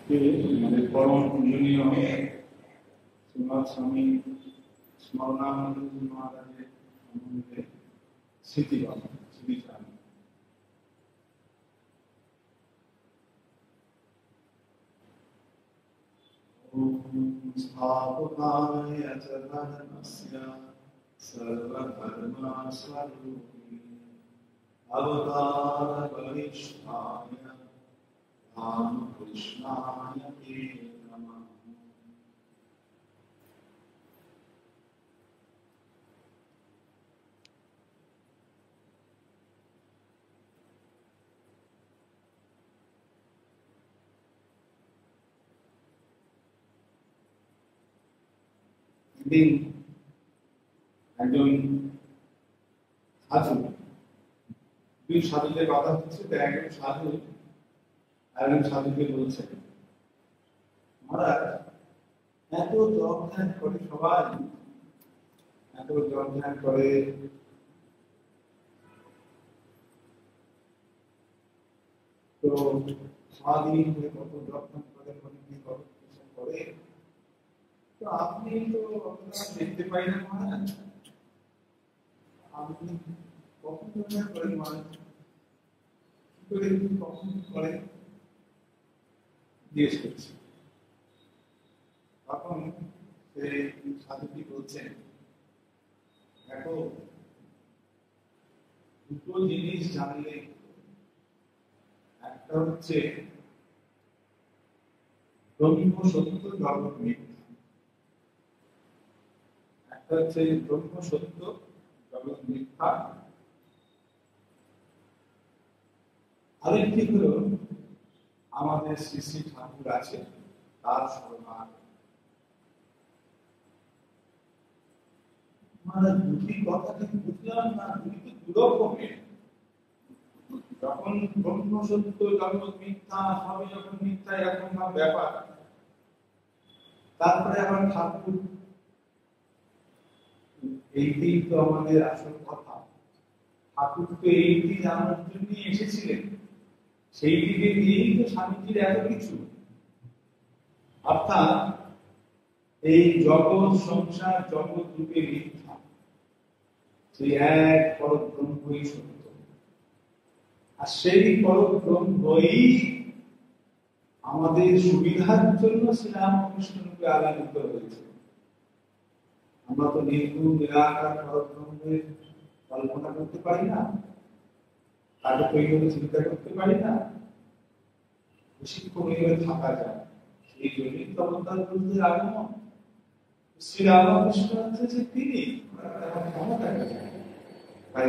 যে আমাদের পরম পূজনীয় শ্রীমৎ স্বামী স্মরণানন্দ মহারাজের সম্বন্ধে স্মৃতিবাদ স্মৃতিচারণ। स्थापकाय च धर्मस्य सर्वधर्मस्वरूपिणे अवतारवरिष्ठाय रामकृष्णाय ते नमः। একজন সাধু, দুই সাধুদের কথা হচ্ছে, একজন সাধু আরেকজন সাধুকে বলছেন, মহারাজ এত জপ ধ্যান করে, সবাই এত জপ ধ্যান করে, তো সারাদিন কত জপ ধ্যান করে, করে, তো আপনি তো দেখতে পাই না মহারাজ, আপনি কখন করেন মহারাজ, কি করে কখন করেন জিজ্ঞেস করছি। তখন সেই সাধুটি বলছেন, দেখো দুটো জিনিস জানলে, একটা হচ্ছে ব্রহ্ম সত্য জগৎ মিথ্যা, একটা হচ্ছে ব্রহ্ম সত্য জগৎ মিথ্যা, আরেকটি হলো আমাদের শ্রী শ্রী ঠাকুর আছে তার স্মরণ। মানে দুটি কথা কিন্তু বুঝলাম না, দুটি তো দুরকমের। যখন ব্রহ্ম সত্য জগৎ মিথ্যা, সবই যখন মিথ্যা, এরকম না ব্যাপার, তারপরে আবার ঠাকুর, এইটাই তো আমাদের আসল কথা। ঠাকুর তো এইটি জানার জন্য এসেছিলেন, সেই দিকে নিয়েই তো স্বামীজির এত কিছু। অর্থাৎ এই জগৎ সংসার জগৎ রূপে মিথ্যা, সেই এক পরব্রহ্মই সত্য, আর সেই পরব্রহ্মই আমাদের সুবিধার জন্য শ্রীরামকৃষ্ণ রূপে আবির্ভূত হয়েছে। আমরা তো নির্গুণ নিরাকার পরব্রহ্মের কল্পনা করতে পারি না, তাকে ওইভাবে চিন্তা করতে পারি না, শিক্ষক হিসেবে থাকা যায়। সেই জন্যই তো অবতার পুরুষদের আগমন। শ্রীরামকৃষ্ণ হচ্ছে যে তিনি ক্ষমতা গেছেন, তাই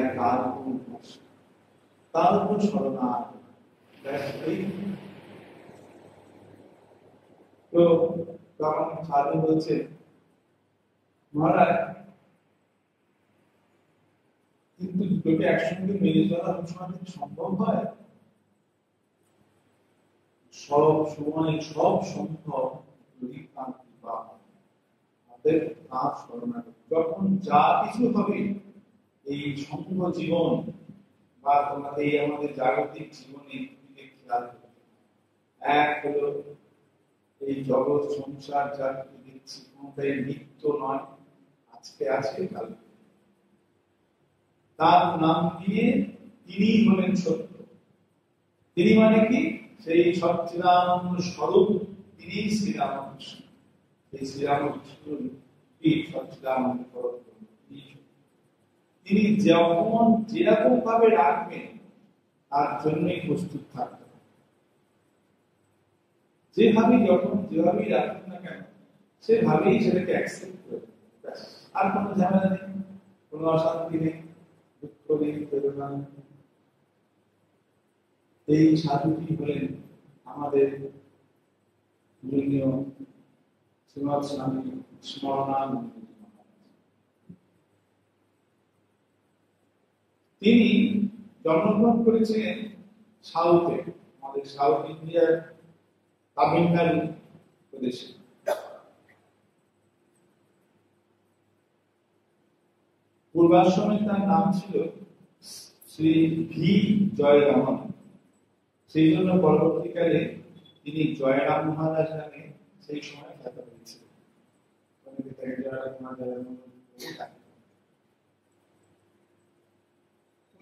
তার উপর শরণার্থ। তো তখন সাধু বলছে, মহারাজ কিন্তু দুটোকে একসঙ্গে মেনে চলা অনেক সম্ভব হয়? সব সময় সব সম্ভব যদি আমাদের তার শরণাগত। যখন যা কিছু হবে এই সঙ্গ জীবন বা তোমাদের এই আমাদের জাগতিক জীবনে খেয়াল করতে, এক হলো এই জগৎ সংসার যা দেখছি কোনটাই নিত্য নয়, আজকে আছে কাল। তার নাম দিয়ে তিনি হলেন সত্য। তিনি মানে কি? সেই সচ্চিদানন্দ স্বরূপ, তিনি শ্রীরামকৃষ্ণ। এই শ্রীরামকৃষ্ণ সচ্চিদানন্দ স্বরূপ, তিনি যখন যেরকম ভাবে রাখবেন তার জন্যই প্রস্তুত থাকতে হবে। যেভাবে যখন যেভাবেই রাখুন না কেন, সেভাবেই সেটাকে অ্যাকসেপ্ট করবে। আর কোনো ঝামেলা নেই, কোনো অশান্তি নেই, দুঃখ নেই, বেদনা নেই। এই সাধুটি হলেন আমাদের পূজনীয় শ্রীমৎ স্বামী স্মরণানন্দ। তিনি জন্মগ্রহণ করেছিলেন সাউথে, আমাদের সাউথ ইন্ডিয়ার তামিলনাড়ু প্রদেশে। পূর্বাশ্রমে তার নাম ছিল শ্রী ভি জয়রামন। সেই জন্য পরবর্তীকালে তিনি জয়রাম মহারাজ নামে সেই সময় খ্যাত হয়েছিলেন।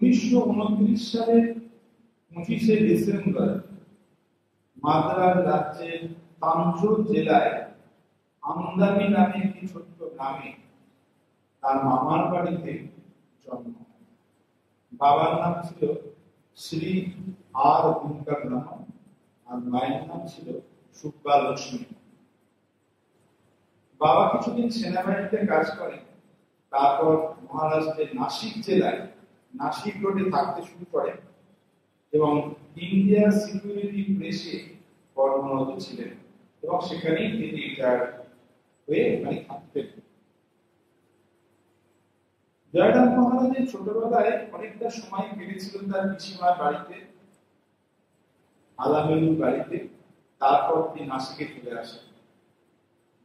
1929 সালের 25শে ডিসেম্বর মাদ্রাজ রাজ্যের তাঞ্জোর জেলায় আমদানি নামে একটি ছোট্ট গ্রামে তার মামার বাড়িতে জন্ম। বাবার নাম ছিল শ্রী আর ভেঙ্কটরমণ আর মায়ের নাম ছিল সুব্বা লক্ষ্মী। বাবা কিছুদিন সেনাবাহিনীতে কাজ করেন, তারপর মহারাষ্ট্রের নাসিক জেলায় নাসিক রোডে থাকতে শুরু করেন এবং ইন্ডিয়া সিকিউরিটি প্রেসে কর্মরত ছিলেন এবং সেখানেই তিনি রিটায়ার হয়ে থাকতেন। জয়রাম মহারাজের ছোটবেলায় অনেকটা সময় কেটেছিল তার পিসিমার বাড়িতে, আলামেলুর বাড়িতে। তারপর তিনি নাসিকে চলে আসেন।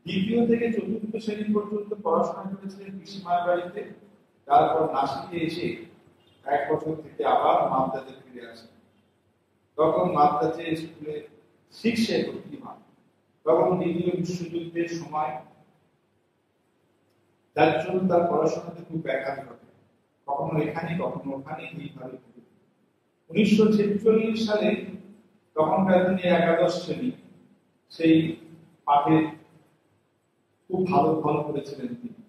দ্বিতীয় থেকে চতুর্থ শ্রেণী পর্যন্ত পড়াশোনা করেছিলেন পিসিমার বাড়িতে। তারপর নাসিকে এসে 1 বছর থেকে আবার মাদ্রাজে ফিরে আসেন। তখন মাদ্রাজে স্কুলে 6-এ ভর্তি হন। তখন দ্বিতীয় বিশ্বযুদ্ধের সময়, যার জন্য তার পড়াশোনাতে খুব ব্যাঘাত ঘটে, কখনো এখানে কখনো ওখানে এইভাবে। 1946 সালে তখনকার দিনে একাদশ শ্রেণী, সেই পাঠে খুব ভালো ফল করেছিলেন তিনি।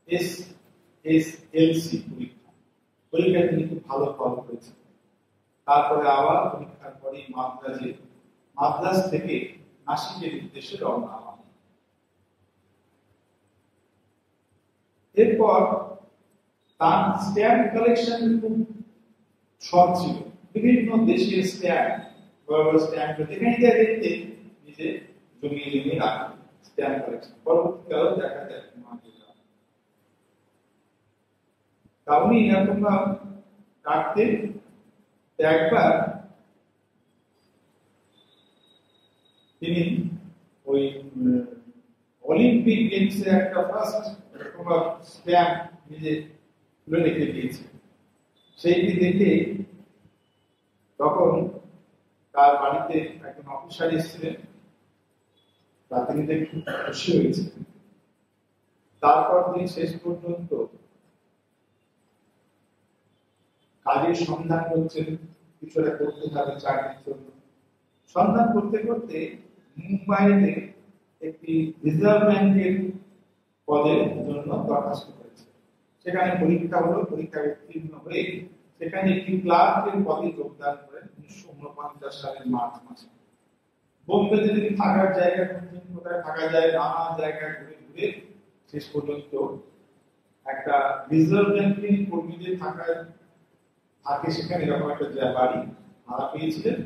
SSLC পরীক্ষায় তিনি খুব ভালো ফল করেছিলেন। তারপরে আবার পরীক্ষার পরেই মাদ্রাজ থেকে নাসিকের উদ্দেশ্যে রওনা হন। এরপর তার স্ট্যাম্প কালেকশন খুব শখ ছিল। বিভিন্ন দেশের স্ট্যাম্প যেখানে দেখতে নিজে জমিয়ে রাখেন স্ট্যাম্প কালেকশন। পরবর্তীকালেও দেখা যায় তাহলে এরকম রাখতে একবার তিনি ওই অলিম্পিক গেমসে একটা ফার্স্ট স্ট্যাম্প নিজে তুলে রেখে দিয়েছে। সেইটি দেখে তখন তার বাড়িতে একজন অফিসার এসেছিলেন, তিনি একটু খুশি হয়েছে। তারপর তিনি শেষ পর্যন্ত কাজের সন্ধান করছেন, কিছু একটা করতে হবে চাকরির জন্য। সন্ধান করতে করতে মুম্বাইতে একটি রিজার্ভ ব্যাংকের পদের জন্য দরখাস্ত করেছে। সেখানে পরীক্ষা হলো, পরীক্ষায় উত্তীর্ণ হয়ে সেখানে একটি ক্লার্কের পদে যোগদান করেন 1949 সালের মার্চ মাসে। বোম্বেতে তিনি থাকার জায়গা খুঁজছেন, কোথায় থাকা যায়, নানা জায়গায় ঘুরে ঘুরে শেষ পর্যন্ত একটা রিজার্ভ ব্যাংকের কর্মীদের থাকে সেখানে এরকম একটা বাড়ি ভাড়া পেয়েছিলেন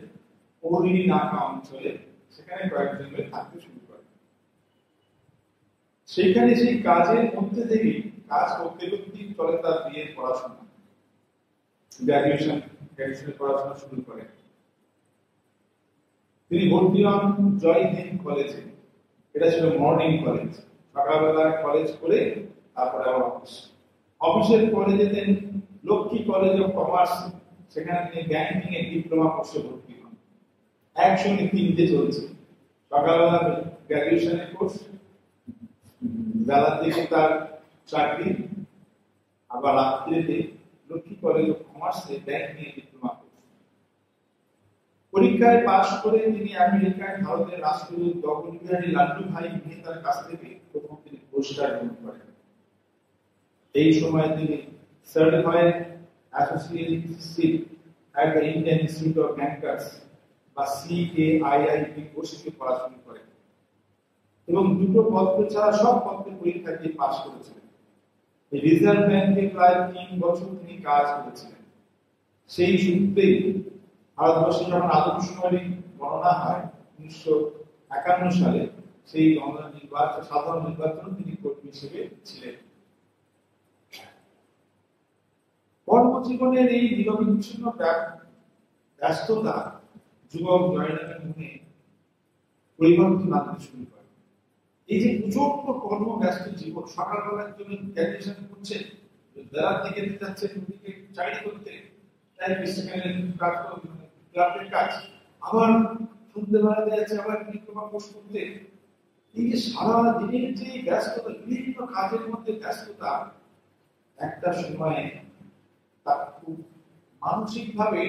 ওরিনি নাকা অঞ্চলে। সেখানে কয়েকজন মিলে থাকতে শুরু করেন। সেখানে সেই কাজের মধ্যে থেকে কাজ করতে করতে চলে তার বিয়ের পড়াশোনা, গ্র্যাজুয়েশনের পড়াশোনা শুরু করেন। তিনি ভর্তি হন জয় হিন্দ কলেজে। এটা ছিল মর্নিং কলেজ। সকালবেলা কলেজ করে তারপরে আবার অফিসের পরে যেতেন লক্ষ্মী কলেজ অফ কমার্স। সেখানে তিনি ব্যাংকিং এর ডিপ্লোমা কোর্সে ভর্তি হন। একসঙ্গে 3টে চলছে, সকালবেলা গ্র্যাজুয়েশনের কোর্স, বেলার দিকে তার চাকরি, আবার রাত্রিতে লক্ষ্মী কলেজ অফ কমার্সে ব্যাংকিং এর ডিপ্লোমা কোর্স। পরীক্ষায় পাশ করে তিনি আমেরিকায় ভারতের রাষ্ট্রদূত জগৎবিহারী লাল্লুভাই মেহতার কাছ থেকে প্রথম তিনি পুরস্কার গ্রহণ করেন। এই সময় তিনি certified associate at the Indian institute of bankers বা CAIIB কোর্সে পড়াশোনা করেন এবং 2টো পত্র ছাড়া সব পত্রের পরীক্ষা দিয়ে পাশ করেছিলেন। এই রিজার্ভ ব্যাংকে প্রায় 3 বছর তিনি কাজ করেছিলেন। সেই সূত্রেই ভারতবর্ষে যখন আদমশুমারি গণনা হয় 1951 সালে, সেই সাধারণ নির্বাচন তিনি কর্মী হিসেবে ছিলেন। কর্মজীবনের এই নিরবিচ্ছিন্ন ব্যস্ততা যুবক জয়রামের মনে পরিবর্তন আনতে শুরু করে। এই যে প্রচন্ড কর্মব্যস্ত জীবন, সকালবেলার জন্য গ্র্যাজুয়েশন করছে, বেলার দিকে যাচ্ছে ওদিকে চাকরি করতে, ক্লাবের কাজ, আবার সন্ধ্যেবেলা যাচ্ছে আবার পোস্ট করতে। এই যে সারা দিনের যে ব্যস্ততা, বিভিন্ন কাজের মধ্যে ব্যস্ততা, একটা সময় তার খুব মানসিক ভাবে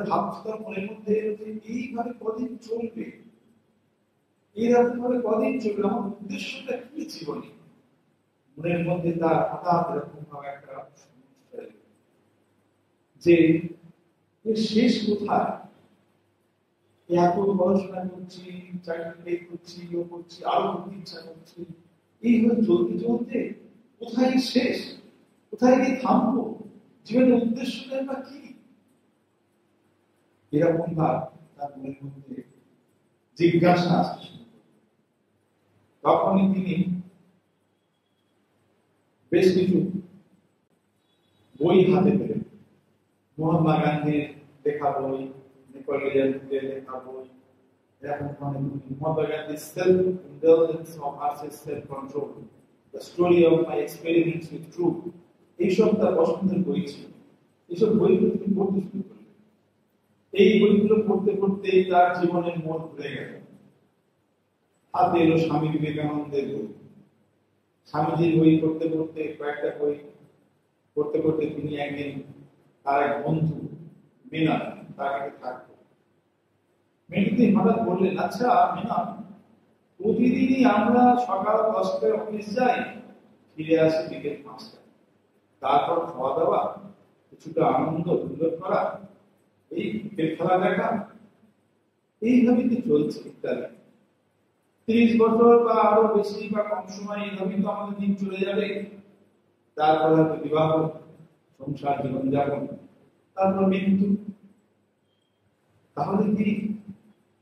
ভাবতাম মনের মধ্যে এইভাবে কদিন চলবে, এইরকম ভাবে কদিন চলবে, আমার উদ্দেশ্যটা কি জীবনে। মনের মধ্যে তার হঠাৎ এরকম ভাবে একটা যে শেষ কোথায়, এত পড়াশোনা করছি, চাকরি করছি, ও করছি, আরো করতে ইচ্ছা করছি, এইভাবে চলতে চলতে কোথায় শেষ, কোথায় গিয়ে থামবো, জীবনের উদ্দেশ্যটা বা কি, এরকম ভাব তার মনের মধ্যে জিজ্ঞাসা আসে। তখনই তিনি বেশ কিছু বই হাতে পেলেন, মহাত্মা গান্ধীর লেখা বই, নেপোলিয়নের লেখা বই, এরকম মহাত্মা গান্ধীর self intelligence of versus self control, the story of my experiments with truth, এইসব তার পছন্দের বই ছিল। এইসব বইগুলো তিনি পড়তে শুরু করলেন। এই বইগুলো পড়তে পড়তে তার জীবনের মোড় ঘুরে গেল। হাতে এলো স্বামী বিবেকানন্দের বই। স্বামীজির বই পড়তে পড়তে, কয়েকটা বই পড়তে পড়তে তিনি একদিন তার এক বন্ধু মিনা তার কাছে থাকতো। মেয়েটি হঠাৎ বললেন, আচ্ছা মিনা, প্রতিদিনই আমরা সকাল 10টায় অফিস যাই, ফিরে আসি বিকেল 5টায়, তারপর খাওয়া দাওয়া, কিছুটা আনন্দ উল্লেখ করা, এই ক্রিকেট খেলা দেখা, এইভাবেই তো চলছে ইত্যাদি। 30 বছর বা আরো বেশি বা কম সময় এইভাবেই তো আমাদের দিন চলে যাবে। তারপর হয়তো বিবাহ, সংসার, জীবনযাপন, তারপর মৃত্যু। তাহলে কি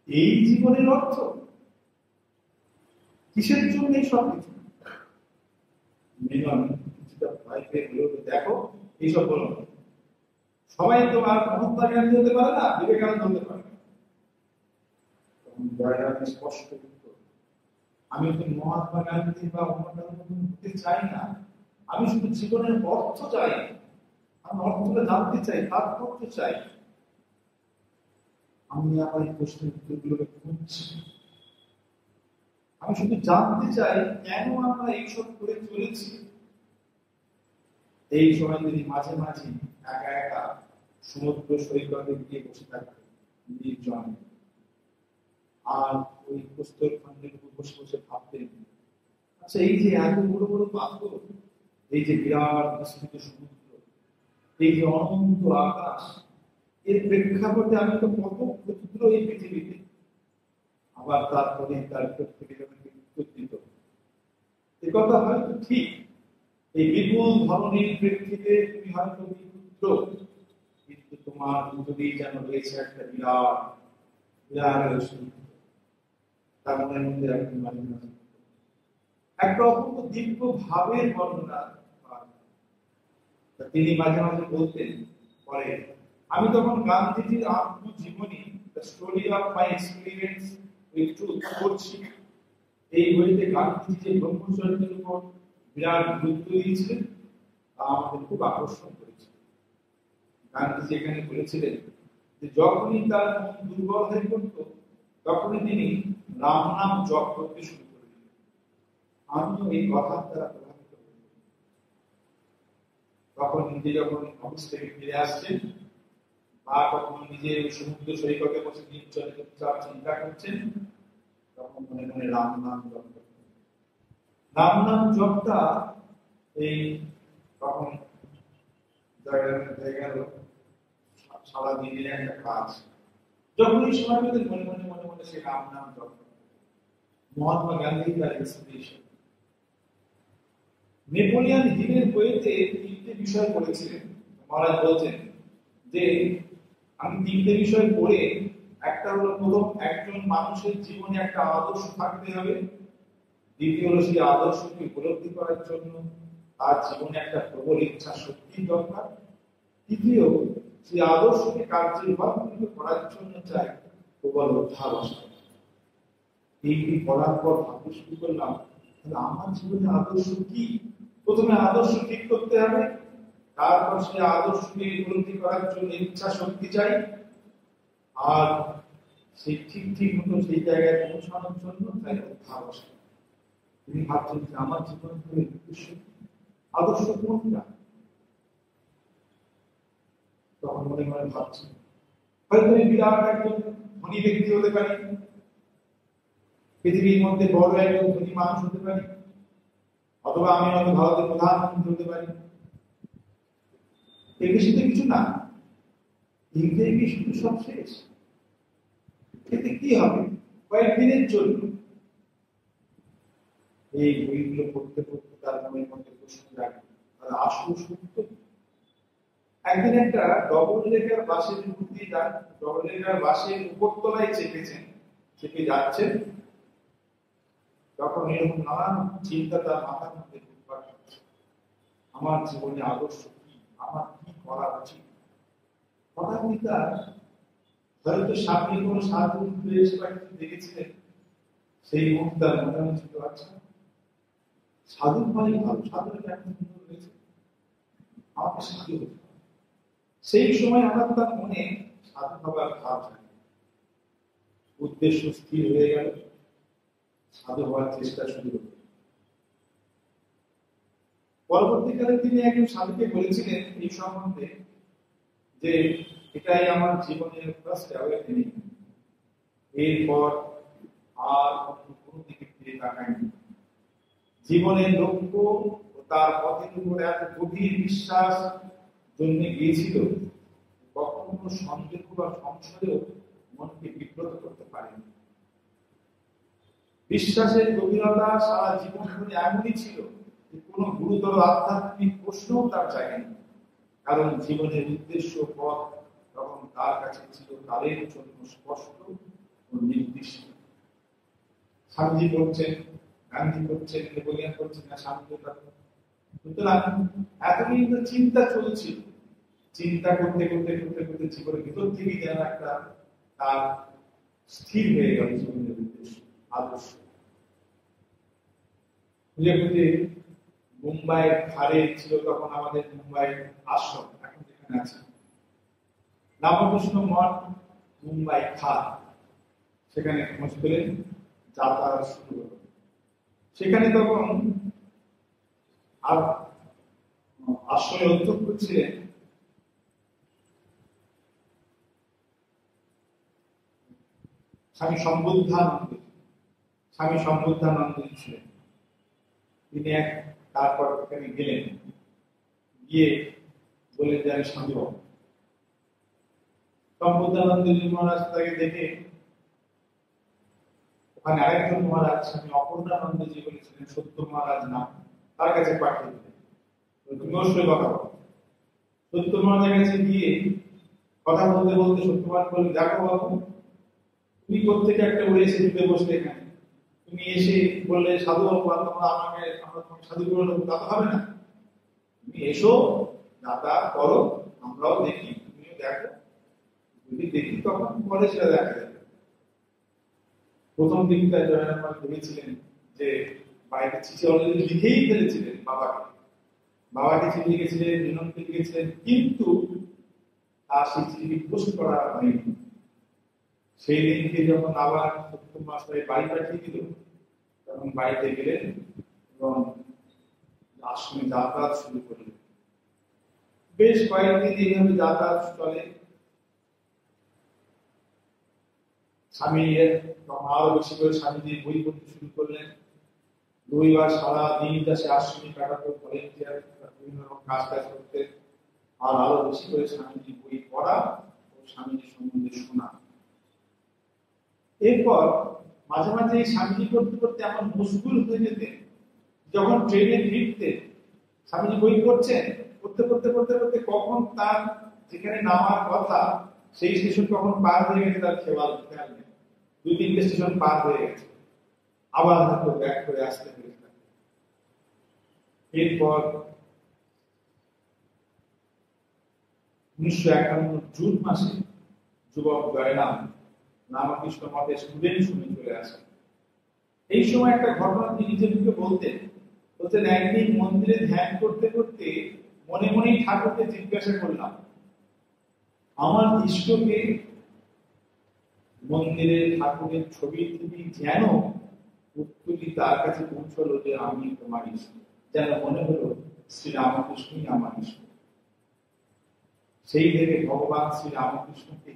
এই জীবনের অর্থ? কিসের জন্য এই সব কিছু? কিছুটা ভয় পেয়ে হলেও দেখো, এইসব বলো সবাই তো আর মহাত্মা গান্ধী হতে পারে না, বিবেকানন্দ হতে পারে না। তখন স্পষ্ট উত্তর, আমি তো মহাত্মা গান্ধী বা হতে চাই না, আমি শুধু জীবনের অর্থ চাই, আমি অর্থটা জানতে চাই, তাৎপর্য চাই। আমি আমার এই প্রশ্নের উত্তরগুলোকে খুঁজছি। আমি শুধু জানতে চাই কেন আমরা এইসব করে চলেছি। এই সময় যদি মাঝে মাঝে একা একা সমুদ্র সৈকতে গিয়ে বসে থাকতেন নির্জন, আর ওই প্রস্তর খণ্ডের উপর বসে বসে ভাবতেন, আচ্ছা এই যে এত বড় বড় পাথর, এই যে বিরাট বিস্তৃত সমুদ্র, এই যে অনন্ত আকাশ, এর প্রেক্ষাপটে আমি তো কত ক্ষুদ্র এই পৃথিবীতে। আবার তারপরে তার থেকে উত্তর দিত, এ কথা হয়তো ঠিক, এই বিপুল ধরনের প্রেক্ষিতে তুমি হয়তো ক্ষুদ্র, কিন্তু তোমার মধ্যেই যেন রয়েছে একটা বিরাট বিরাট সমুদ্র। তার মনের মধ্যে একটা অপূর্ব দিব্য ভাবের বর্ণনা। তিনি মাঝে মাঝে বলতেন, পরে আমি তখন গান্ধীজির আত্মজীবনী, the story of my experience with truth পড়ছি। এই বইতে গান্ধীজি যে ব্রহ্মচর্যের উপর বিরাট গুরুত্ব দিয়েছিলেন তা আমাদের খুব আকর্ষণ করেছিল। গান্ধীজি এখানে বলেছিলেন যে যখনই তার মন দুর্বল হয়ে পড়ত, তখনই তিনি রাম নাম জপ করতে শুরু করলেন। আমিও এই কথার দ্বারা প্রভাবিত হই। তখন নিজে যখন অফিস থেকে ফিরে আসছেন, বা কখনো নিজে সমুদ্র সৈকতে বসে দিন চলে চিন্তা করছেন, তখন মনে মনে রাম নাম জপ করতেন। রাম নাম জপটা এই তখন সারাদিনের একটা কাজ। যখন এই সময় মনে মনে মনে মনে সে রাম নাম জপ করতেন। মহাত্মা গান্ধী তার ইন্সপিরেশন। নেপোলিয়ন হিলের বইতে 3টে বিষয় পড়েছিলেন। মহারাজ বলছেন যে আমি 3টে বিষয় পড়ে, একটা হলো প্রথম, একজন মানুষের জীবনে একটা আদর্শ থাকতে হবে। দ্বিতীয় হলো সেই আদর্শকে উপলব্ধি করার জন্য তার জীবনে একটা প্রবল ইচ্ছা শক্তি দরকার। তৃতীয়, সেই আদর্শকে কার্যে রূপান্তরিত করার জন্য চাই প্রবল অধ্যাবসায়। এইটি পড়ার পর ভাবতে শুরু করলাম, তাহলে আমার জীবনে আদর্শ কি? প্রথমে আদর্শ ঠিক করতে হবে, তারপর সেই আদর্শকে উপলব্ধি করার জন্য ইচ্ছা শক্তি চাই, আর সেই ঠিক মতো সেই জায়গায় পৌঁছানোর জন্য তাই ভালোবাসা। তিনি ভাবছেন যে আমার জীবন উদ্দেশ্য আদর্শ কোনটা। তখন মনে মনে ভাবছি হয়তো আমি বিরাট একজন ধনী ব্যক্তি হতে পারি, পৃথিবীর মধ্যে বড় একজন ধনী মানুষ হতে পারি, অথবা আমি হয়তো ভারতের প্রধানমন্ত্রী হতে পারি। এর বেশি তো কিছু না, ইংরেজি শুধু সব শেষ। এতে কি হবে? কয়েকদিনের জন্য এই বইগুলো পড়তে পড়তে তার মনের মধ্যে প্রশ্ন জাগে, তার আসল সত্য। একদিন একটা ডবল লেখার বাসের উপর দিয়ে ডবল লেখার বাসের উপরতলায় চেপে যাচ্ছেন, তখন এরকম নানান চিন্তা তার মাথার মধ্যে ঘুরপাক খাচ্ছে। আমার জীবনে আদর্শ কি, আমার কি করা উচিত। হঠাৎ তার হয়তো সামনে কোনো সাধু এসে দেখেছিলেন, সেই মুহূর্তে তার মনে হচ্ছিল আচ্ছা সাধু মানে ভালো, সাধু কেমন সুন্দর হয়েছে, আমাকে সাধু হতে। সেই সময় আমার তার মনে সাধু হবার ভাব জাগে, উদ্দেশ্য স্থির হয়ে গেল, সাধু হওয়ার চেষ্টা শুরু হল। পরবর্তীকালে তিনি একজন সাধুকে বলেছিলেন এই সম্বন্ধে যে এটাই আমার জীবনের ফার্স্ট অ্যাওয়েকেনিং, এরপর আর কোনো দিকে ফিরে তাকায়নি। জীবনের লক্ষ্য ও তার পথের উপর এত গভীর বিশ্বাস জন্মে গিয়েছিল, কখনো কোনো সন্দেহ বা সংশয়েও মনকে বিব্রত করতে পারেনি। বিশ্বাসের গভীরতা সারা জীবন ধরে এমনই ছিল যে কোনো গুরুতর আধ্যাত্মিক প্রশ্নও তার জায়গায়, কারণ জীবনের উদ্দেশ্য পথ তখন তার কাছে ছিল তাদের জন্য স্পষ্ট ও নির্দিষ্ট। স্বামীজি করছেন, গান্ধী করছেন, নেপোলিয়ন করছেন না স্বামীজি। সুতরাং এতদিন তো চিন্তা চলছিল, চিন্তা করতে করতে করতে করতে জীবনের ভিতর থেকে যেন একটা তার স্থির হয়ে গেল জীবনের উদ্দেশ্য আদর্শ। খুঁজে খুঁজে মুম্বাইয়ের ধারে ছিল তখন আমাদের মুম্বাইয়ের আশ্রম, এখন যেখানে আছে রামকৃষ্ণ মঠ, মুম্বাই খাত, সেখানে খোঁজ পেলেন, যাতায়াত শুরু হল। সেখানে তখন আর আশ্রমে অধ্যক্ষ ছিলেন স্বামী সম্বুদ্ধানন্দ। স্বামী সম্বুদ্ধানন্দ ছিলেন। তিনি তারপর এখানে গেলেন, গিয়ে বললেন যে আমি স্বামী হব। সম্বুদ্ধানন্দজি মহারাজ তাকে দেখে ওখানে আরেকজন মহারাজ স্বামী অপূর্ণানন্দজি বলেছিলেন, সত্য মহারাজ নাম, তার কাছে পাঠিয়ে দিলেন, তুমি অবশ্যই কথা বলো। সত্য মহারাজের কাছে গিয়ে কথা বলতে বলতে সত্য মহারাজ বললেন, দেখো বাবু, তুমি কোথেকে একটা উড়ে এসে ঢুকে বসলে এখানে, তুমি এসে বললে সাধু বাবু, আমরা তোমাকে সাধু করে নেবো, তা তো হবে না। তুমি এসো, যাতায়াত করো, আমরাও দেখি, তুমিও দেখো, যদি দেখি তখন পরে সেটা দেখা যাবে। প্রথম দিনটা জয়নারায়ণ ভেবেছিলেন যে বাইরে চিঠি অলরেডি লিখেই ফেলেছিলেন বাবাকে চিঠি লিখেছিলেন, মিননকে লিখেছিলেন, কিন্তু তার সেই চিঠি পোস্ট করা হয়নি। সেই দিনকে যখন আবার সপ্তম মাসে বাড়ি পাঠিয়ে দিল, তখন বাড়িতে গেলেন এবং আশ্রমে যাতায়াত শুরু করলেন। বেশ কয়েকদিন এইভাবে যাতায়াত চলে। স্বামী আরো বেশি করে স্বামীজি বই পড়তে শুরু করলেন। রবিবার সারা দিনটা সে আশ্রমে কাটাতো, ভলেন্টিয়ার বিভিন্ন রকম কাজ করতে, আর আরো বেশি করে স্বামীজি বই পড়া ও স্বামীজি সম্বন্ধে শোনা। এরপর মাঝে মাঝে স্বামীজি করতে করতে এমন মুশকিল হয়ে যেতেন, যখন ট্রেনে ফিরতে স্বামীজি বই পড়ছেন, করতে করতে করতে করতে কখন তার যেখানে নামার কথা সেই স্টেশন কখন পার হয়ে গেছে তার খেয়াল নেই। 2-3টে স্টেশন পার হয়ে গেছে, আবার হয়তো ব্যাক করে আসতে হয়েছে। এরপর 1951 জুন মাসে যুবক জয়রাম রামকৃষ্ণ মঠের স্টুডেন্ট শুনে চলে আসেন। এই সময় একটা ঘটনা তিনি নিজেকে বলতেন, একদিন মন্দিরে ধ্যান করতে করতে মনে মনেই ঠাকুরকে জিজ্ঞাসা করলাম, আমার ইষ্টকে মন্দিরের ঠাকুরের ছবি থেকে যেন উত্তরটি তার কাছে পৌঁছলো যে আমি তোমার ইষ্ট, যেন মনে হলো শ্রী রামকৃষ্ণই আমার ইষ্ট। সেই থেকে ভগবান শ্রী রামকৃষ্ণকে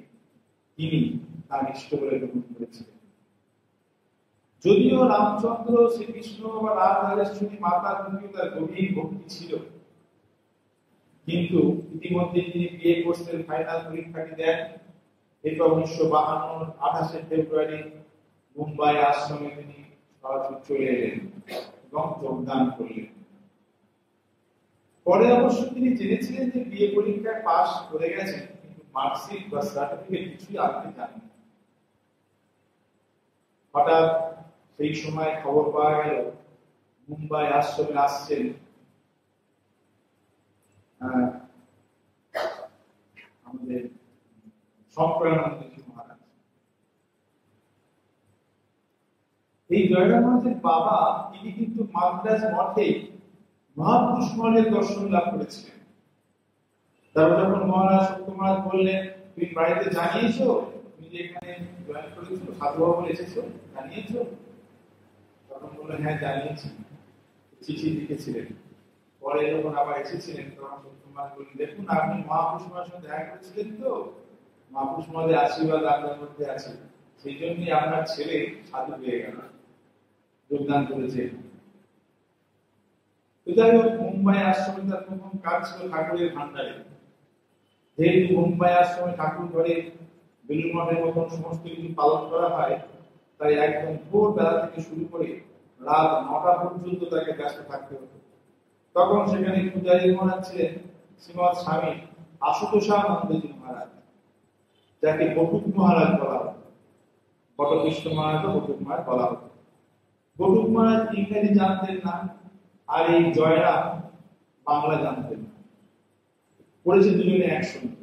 তিনি তার ইষ্ট বলে গ্রহণ করেছিলেন। যদিও রামচন্দ্র, শ্রীকৃষ্ণ বা রাধারানী মাতার প্রতি তার গভীর ভক্তি ছিল, কিন্তু ইতিমধ্যে তিনি বিয়ে কোর্সের ফাইনাল পরীক্ষাটি দেন। এরপর 1952 28শে ফেব্রুয়ারি মুম্বাই আশ্রমে তিনি সরাসরি চলে এলেন এবং যোগদান করলেন। পরে অবশ্য তিনি জেনেছিলেন যে বিয়ে পরীক্ষায় পাশ করে গেছেন, কিন্তু মার্কশিট বা সার্টিফিকেট কিছুই আনতে জানেন। হঠাৎ সেই সময় খবর পাওয়া গেল মুম্বাই আশ্রমে আসছেন আমাদের শঙ্করানন্দজি মহারাজ। এই জয়রামানুজের বাবা তিনি কিন্তু মাদ্রাজ মঠে মহাপুরুষ মহলের দর্শন লাভ করেছিলেন। তারপর যখন মহারাজ সত্য মহারাজ বললেন, তুমি বাড়িতে জানিয়েছো তুমি যে এখানে জয়েন করেছো, সাধু ভবনে এসেছো, জানিয়েছো? তখন বললেন, হ্যাঁ জানিয়েছি, চিঠি লিখেছিলেন। পরে যখন আবার এসেছিলেন তখন সত্য মহারাজ বললেন, দেখুন আপনি মহাপুরুষ মহারাজের সঙ্গে দেখা করেছিলেন তো, মহাপুরুষ মহারাজের আশীর্বাদ আপনার মধ্যে আছে, সেই জন্যই আপনার ছেলে সাধু হয়ে গেল, যোগদান করেছে। যাই হোক, মুম্বাই আশ্রমে তার প্রথম কাজ ছিল ঠাকুরের ভান্ডারে। যেহেতু মুম্বাই আশ্রমে ঠাকুর ঘরে বেলুড় মঠের মতন সমস্ত কিছু পালন করা হয়, তাই একদম ভোরবেলা থেকে শুরু করে রাত 9টা পর্যন্ত তাকে ব্যস্ত থাকতে হতো। তখন সেখানে পূজারী মহারাজ ছিলেন শ্রীমৎ স্বামী আশুতোষানন্দজি মহারাজ, যাকে বটুক মহারাজ বলা হতো। বটকৃষ্ণ মহারাজ বটুক মহারাজ বলা হতো। বটুক মহারাজ ইংরেজি জানতেন না, আর এই জয়রাম বাংলা জানতেন না। পড়েছে দুজনে একসঙ্গে,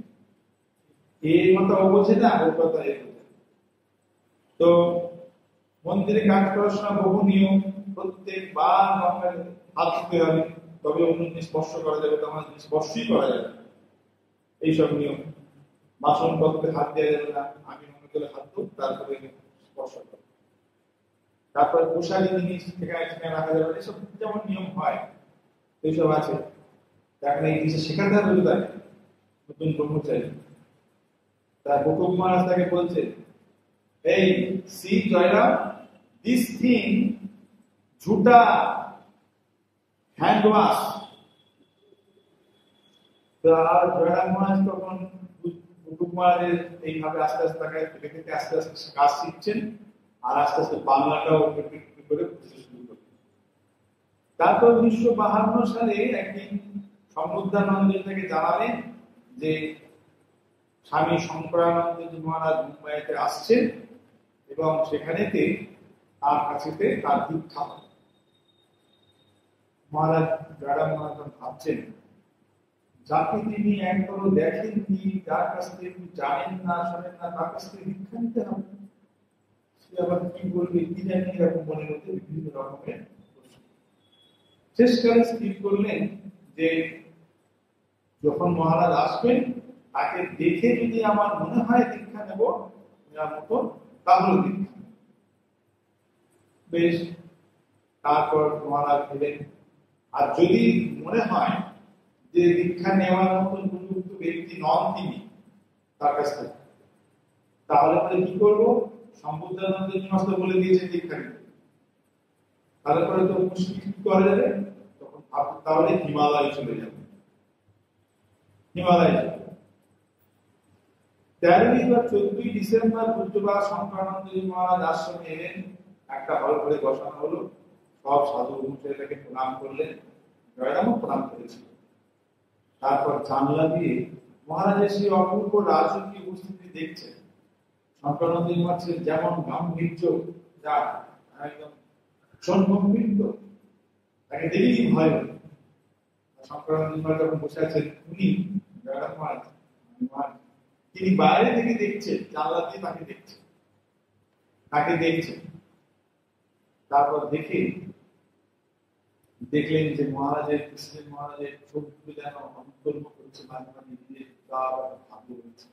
এর কথা ও বোঝে না, ওর কথা এ বোঝে। তো মন্দিরে কাজ করার সময় বহু নিয়ম, প্রত্যেকবার গঙ্গায় হাত ধুতে হবে, তবে অন্য জিনিস স্পর্শ করা যাবে, তেমন জিনিস স্পর্শই করা যাবে না, এইসব নিয়ম। বাসন পত্রে হাত দেওয়া যাবে না, আগে মনে করে হাত ধুক তারপরে স্পর্শ করো। তারপরে পোশাকি জিনিস সেখানে সেখানে রাখা যাবে, এসব যেমন নিয়ম হয় এইসব আছে। এখন এই জিনিস শেখাতে হবে তাকে, নতুন কর্মচারী। তার বটুক মহারাজ তাকে বলছে, এই সি জয়রাম, দিস থিং ঝুটা হ্যান্ড ওয়াশ। আর জয়রাম মহারাজ তখন বটুক মহারাজের এইভাবে আস্তে আস্তে তাকে দেখে আস্তে আস্তে কাজ শিখছেন, আর আস্তে আস্তে বাংলাটাও করে বুঝতে শুরু করলেন। তারপর 1952 সালে একদিন সমুদ্রানন্দ থেকে জানালেন যে স্বামী শঙ্করানন্দজি মহারাজ মুম্বাইতে আসছেন এবং সেখানেতে তার কাছেতে তার দীক্ষা হবে। মহারাজ জয়রাম মহারাজ ভাবছেন, যাকে তিনি একবারও দেখেননি, যার কাছ থেকে তিনি জানেন না, শোনেন না, তার কাছ থেকে দীক্ষা নিতে হবে। সে আবার কি বলবে কি জানি, এরকম মনের মধ্যে বিভিন্ন রকমের। শেষকালে স্থির করলেন যে যখন মহারাজ আসবেন তাকে দেখে যদি আমার মনে হয় দীক্ষা নেব নেওয়ার মতো, তাহলে দীক্ষা। বেশ, তারপর মহারাজ দিলেন। আর যদি মনে হয় যে দীক্ষা নেওয়ার মতো উপযুক্ত ব্যক্তি নন তিনি তার কাছ থেকে, তাহলে আমরা কি করবো? সম্বুদ্ধানন্দ মহারাজ বলে দিয়েছে দীক্ষা নিতে, তারপরে তো মুশকিল করা যাবে। তখন তাহলে হিমালয় চলে যাবে। হিমালয় 13ই বা 14ই ডিসেম্বর বুধবার শঙ্করানন্দজি মহারাজ আশ্রমে এলেন। একটা হল করে বসানো হলো, সব সাধু মুখে প্রণাম করলেন, জয়রামও প্রণাম করেছিল। তারপর জানলা দিয়ে মহারাজের সেই অপূর্ব রাজকীয় উপস্থিতি দেখছেন। শঙ্করানন্দজি মহারাজ যেমন গাম্ভীর্য, যা একদম সম্ভ্রান্ত, তাকে দেখেই ভয় হল। শঙ্করানন্দজি মহারাজ যখন বসে আছেন, উনি জয়রাম মহারাজ তিনি বাইরে থেকে দেখছেন, জানলা দিয়ে তাকে দেখছেন। তারপর দেখলেন যে মহারাজের, কৃষ্ণের মহারাজের চোখগুলো যেন অন্তর্ম করছে, মাঝে মাঝে দিয়ে ভাবতে হচ্ছে।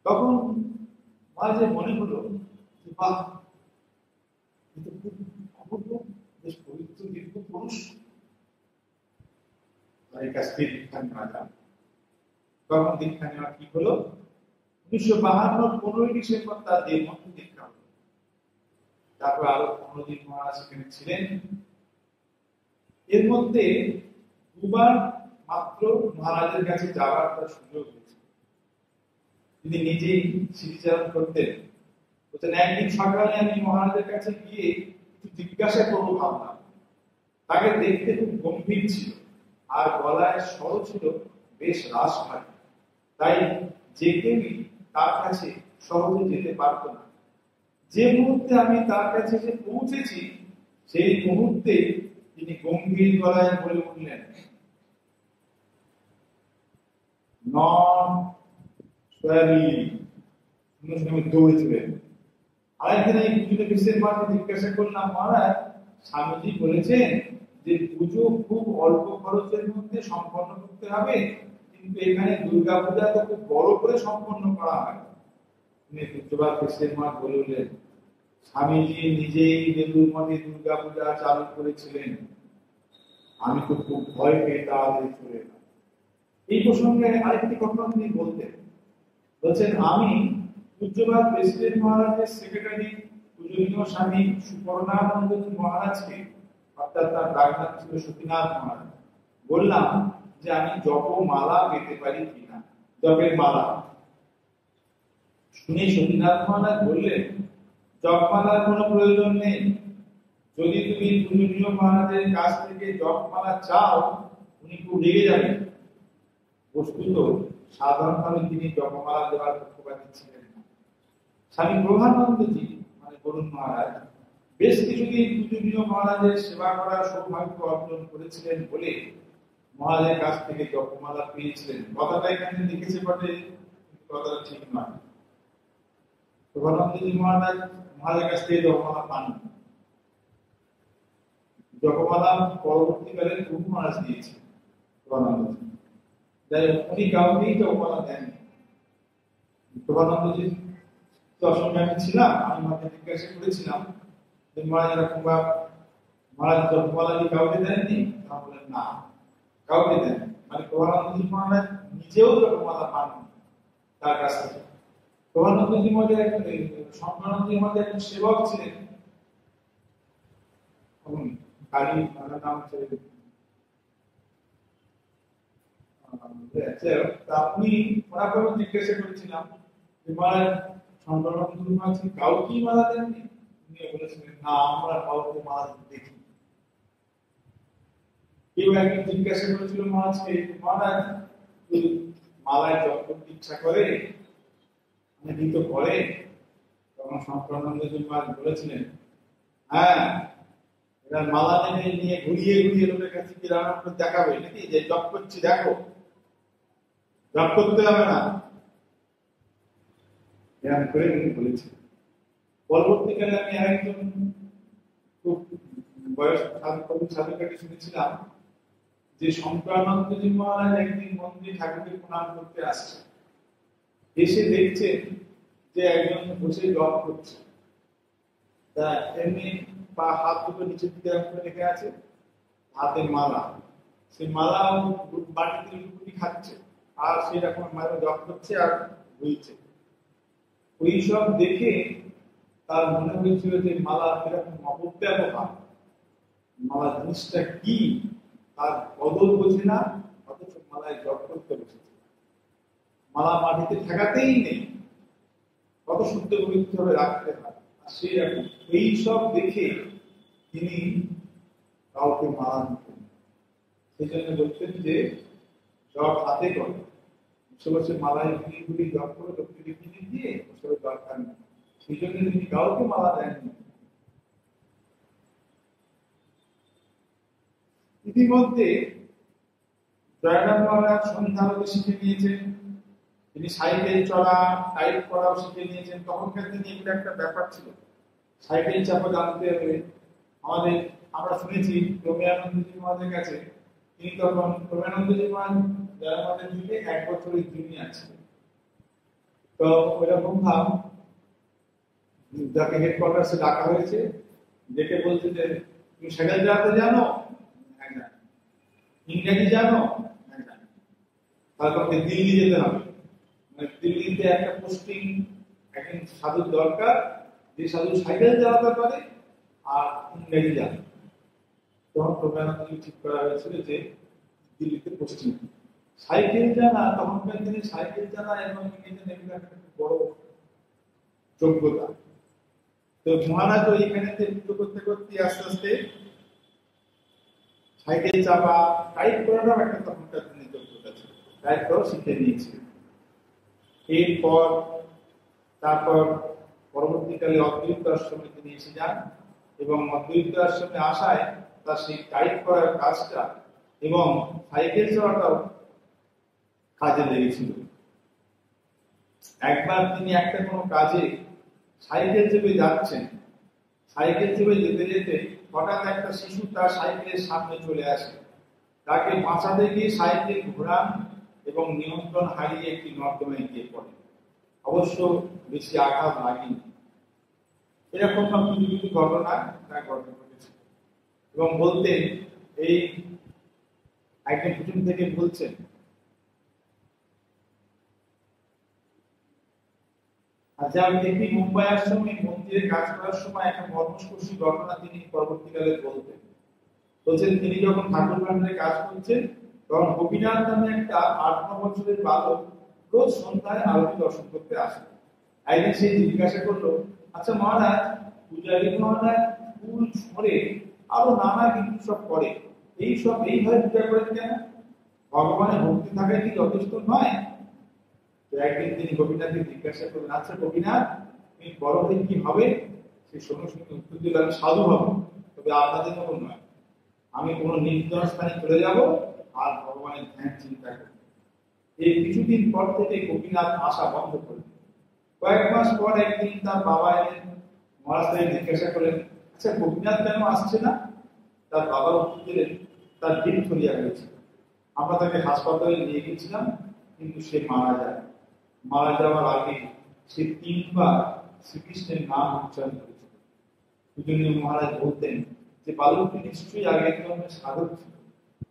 তখন যে মনে হলো যে বাহ, কিন্তু খুব অপূর্ব, বেশ পবিত্র দীর্ঘ পুরুষ, তার কাছ থেকে দীক্ষা নেওয়া যায়। তখন দীক্ষা নেওয়া কি হলো, 1952 15 ডিসেম্বর তার দেবমন্ত্র দীক্ষা হলো। তারপর আরো 15 দিন মহারাজ সেখানে ছিলেন। এর মধ্যে দুবার মাত্র মহারাজের কাছে যাওয়ার তার সুযোগ হয়েছে। তিনি নিজেই স্মৃতিচারণ করতেন, বলতেন একদিন সকালে আমি মহারাজের কাছে গিয়ে একটু জিজ্ঞাসা করবো ভাবলাম। তাকে দেখতে খুব গম্ভীর ছিল আর গলায় স্বর ছিল বেশ রাসভারী, তাই যে কেউই তার কাছে সহজে যেতে পারত না। যে মুহূর্তে আমি তার কাছে এসে পৌঁছেছি সেই মুহূর্তে তিনি গম্ভীর গলায় বলে উঠলেন, নন সরি। দৌড়েছিলেন। আরেকদিন এই পুজোতে বিশ্বের মাঠে জিজ্ঞাসা করলাম, মহারাজ স্বামীজি বলেছেন যে পুজো খুব অল্প খরচের মধ্যে সম্পন্ন করতে হবে, কিন্তু এখানে দুর্গা পূজা তো খুব বড় করে সম্পন্ন করা হয়। তিনি পূজ্যপাদ বিশ্বের মাঠ বললেন, স্বামীজি নিজেই বেলুর মঠে দুর্গা পূজা চালু করেছিলেন, আমি তো খুব ভয় পেয়ে তাড়াতাড়ি চলে এলাম। এই প্রসঙ্গে আরেকটি ঘটনা তিনি বলছেন, আমি পূজ্যপাদ প্রেসিডেন্ট মহারাজের সেক্রেটারি পূজনীয় স্বামী সুপর্ণানন্দজি মহারাজকে, অর্থাৎ তার ডাকনাম ছিল সতীনাথ মহারাজ, বললাম যে আমি জপমালা পেতে পারি কিনা, জপের মালা। শুনে সতীনাথ মহারাজ বললেন, জপমালার কোনো প্রয়োজন নেই। যদি তুমি পূজনীয় মহারাজের কাছ থেকে জপমালা চাও, উনি খুব রেগে যাবেন। বস্তুত সাধারণভাবে তিনি জপমালা দেওয়ার পক্ষপাতী ছিলেন না। স্বামী প্রভানন্দজি মানে বরুণ মহারাজ বেশ কিছুদিন পূজনীয় মহারাজের সেবা করার সৌভাগ্য অর্জন করেছিলেন বলে মহারাজের কাছ থেকে জপমালা পেয়েছিলেন। কথাটা এখানে লিখেছে বটে, কথাটা ঠিক নয়। প্রভানন্দজি মহারাজের কাছ থেকে জপমালা পান। জপমালা পরবর্তীকালে প্রভু মহারাজ দিয়েছে প্রভানন্দজি। যাই হোক, উনি কাউকেই জপমালা দেননি। প্রভানন্দজি অসংখ্য আমি ছিলাম, আমি মাকে জিজ্ঞাসা করেছিলাম যে মহারাজ এরকম মহারাজ জপমালা কি কাউকে দেননি? তারা বলেন না, কাউকে দেন। মানে প্রভানন্দজি মহারাজ নিজেও জপমালা পাননি তার কাছ থেকে। প্রভানন্দজি মহারাজ শঙ্করানন্দজি মহারাজ একজন সেবক ছিলেন, কালী নাম হচ্ছে আপনি ওনাকে জিজ্ঞাসা করেছিলাম যে মহারাজ শঙ্করানন্দজি মহারাজ কাউকেই মালা দেননি? উনি বলেছিলেন না, আমরা কাউকে মালা দেখি। কেউ একজন জিজ্ঞাসা করেছিল মহারাজকে, মহারাজ মালায় জপ করতে ইচ্ছা করে, দিত করে? তখন শঙ্করানন্দজি মহারাজ বলেছিলেন, হ্যাঁ, এরা মালা নিয়ে ঘুরিয়ে ঘুরিয়ে লোকের কাছে কিরকম দেখাবে নাকি যে জপ করছি, দেখো জপ করতে হবে না, ধ্যান করে উনি বলেছেন। পরবর্তীকালে আমি আরেকজন খুব বয়স সাধুকাকে শুনেছিলাম যে শঙ্করানন্দজি মহারাজ একদিন মন্দিরে ঠাকুরকে প্রণাম করতে আসছে, এসে দেখছেন যে একজন বসে জপ করছে, তা এমনি বা হাত দুটো নিচের দিকে রেখে আছে, হাতের মালা, সেই মালা বাটিতে লুকুটি খাচ্ছে আর সেরকম মায়ের জপ করছে আর বইছে। ওই সব দেখে তার মনে হয়েছিল যে মালা এরকম অপব্যবহার, মালা জিনিসটা কি তার বদল বোঝে না, অথচ মালায় জপ করতে বসেছে। মালা মাটিতে ঠেকাতেই নেই, কত শুদ্ধ পবিত্র ভাবে রাখতে হয়। সেই রকম এই সব দেখে তিনি কাউকে মালা দিতেন। সেই জন্য বলতেন যে জপ হাতে করে, বসে বসে মালায় ঘুরি ঘুরি জপ করে লোককে কিনে দিয়ে বসে দরকার নেই। সেই জন্য তিনি কাউকে মালা দেননি। ইতিমধ্যে জয়রাম মহারাজ সন্ধ্যাবধি শিখে নিয়েছেন, তিনি সাইকেল চড়া টাইপ করাও শিখে নিয়েছেন। তখনকার দিনে এগুলো একটা ব্যাপার ছিল, সাইকেল চাপা জানতে হবে। আমরা শুনেছি প্রমেয়ানন্দজি মহারাজের কাছে, তিনি তখন প্রমেয়ানন্দজি মহারাজ জয়রামের দিকে 1 বছরের জুনিয়র ছিলেন। তো ওইরকম ভাব যাকে হেডকোয়ার্টার্সে ডাকা হয়েছে, ডেকে বলছে যে তুমি সাইকেল চালাতে জানো? হ্যাঁ জানি। ইংরেজি জানো? হ্যাঁ জানি। তারপরে দিল্লি যেতে হবে, মানে দিল্লিতে একটা পোস্টিং একজন সাধুর দরকার, যে সাধু সাইকেল চালাতে পারে আর ইংরেজি জানে। তখন প্রোগ্রামটি ঠিক করা হয়েছিল যে দিল্লিতে পোস্টিং। সাইকেল জানা তখনকার দিনে, সাইকেল জানা এবং ইংরেজি জানা একটা বড় যোগ্যতা। তো মহারাজ ওইখানে উঠতে করতে করতে আস্তে আস্তে সাইকেল চাপা, টাইপ করাটাও একটা তখনকার দিনে যোগ্যতা ছিল, টাইপ করাও শিখে নিয়েছিল। এরপর তারপর পরবর্তীকালে অদ্বৈত আশ্রমে তিনি এসে যান, এবং অদ্বৈত আশ্রমে আসায় তার সেই টাইপ করার কাজটা এবং সাইকেল চালাটাও কাজে লেগেছিল। একবার তিনি একটা কোনো কাজে সাইকেল চেপে যাচ্ছেন, সাইকেল চেপে যেতে যেতে হঠাৎ একটা শিশু তার সাইকেলের সামনে চলে আসে, তাকে বাঁচাতে গিয়ে সাইকেল ঘোরান এবং নিয়ন্ত্রণ হারিয়ে একটি নর্দমায় গিয়ে পড়ে। অবশ্য বেশি আঘাত লাগেনি। এরকম কিছু কিছু ঘটনা তার ঘটনা ঘটেছে। এবং বলতেন, এই একজন পিছন থেকে বলছেন, আচ্ছা আমি দেখি মুম্বাই আশ্রমে মন্দিরে কাজ করার সময় একটা মর্মস্পর্শী ঘটনা তিনি পরবর্তীকালে বলছেন তিনি যখন ঠাকুর ভান্ডারে কাজ করছেন, তখন গোপীনাথ নামে একটা 8-9 বছরের বালক রোজ সন্ধ্যায় আরতি দর্শন করতে আসে। একদিন সে জিজ্ঞাসা করলো, আচ্ছা মহারাজ, পূজারী মহারাজ ফুল ছড়ে আরো নানা কিছু সব করে, এইভাবে পূজা করেন কেন? ভগবানের ভক্তি থাকা কি যথেষ্ট নয়? একদিন তিনি গোপীনাথকে জিজ্ঞাসা করলেন, আচ্ছা গোপীনাথ, তুমি বড় হয়ে কি হবে? সে সঙ্গে সঙ্গে উত্তর দিল, আমি সাধু হব, তবে আপনাদের মতো নয়। আমি কোনো নির্জন স্থানে চলে যাব আর ভগবানের ধ্যান চিন্তা করব। এই কিছুদিন পর থেকে গোপীনাথ আসা বন্ধ করলেন। কয়েক মাস পর একদিন তার বাবা এলেন, মহারাজ জিজ্ঞাসা করলেন, আচ্ছা গোপীনাথ কেন আসছে না? তার বাবা উত্তর দিলেন, তার দিন ছড়িয়ে গেছে, আমরা তাকে হাসপাতালে নিয়ে গেছিলাম, কিন্তু সে মারা যায়। মারা যাওয়ার আগে সে 3 বার শ্রীকৃষ্ণের নাম উচ্চারণ করেছিল। পূজনীয় মহারাজ বলতেন যে বালকটি নিশ্চয়ই আগের জন্মে সাধক ছিল,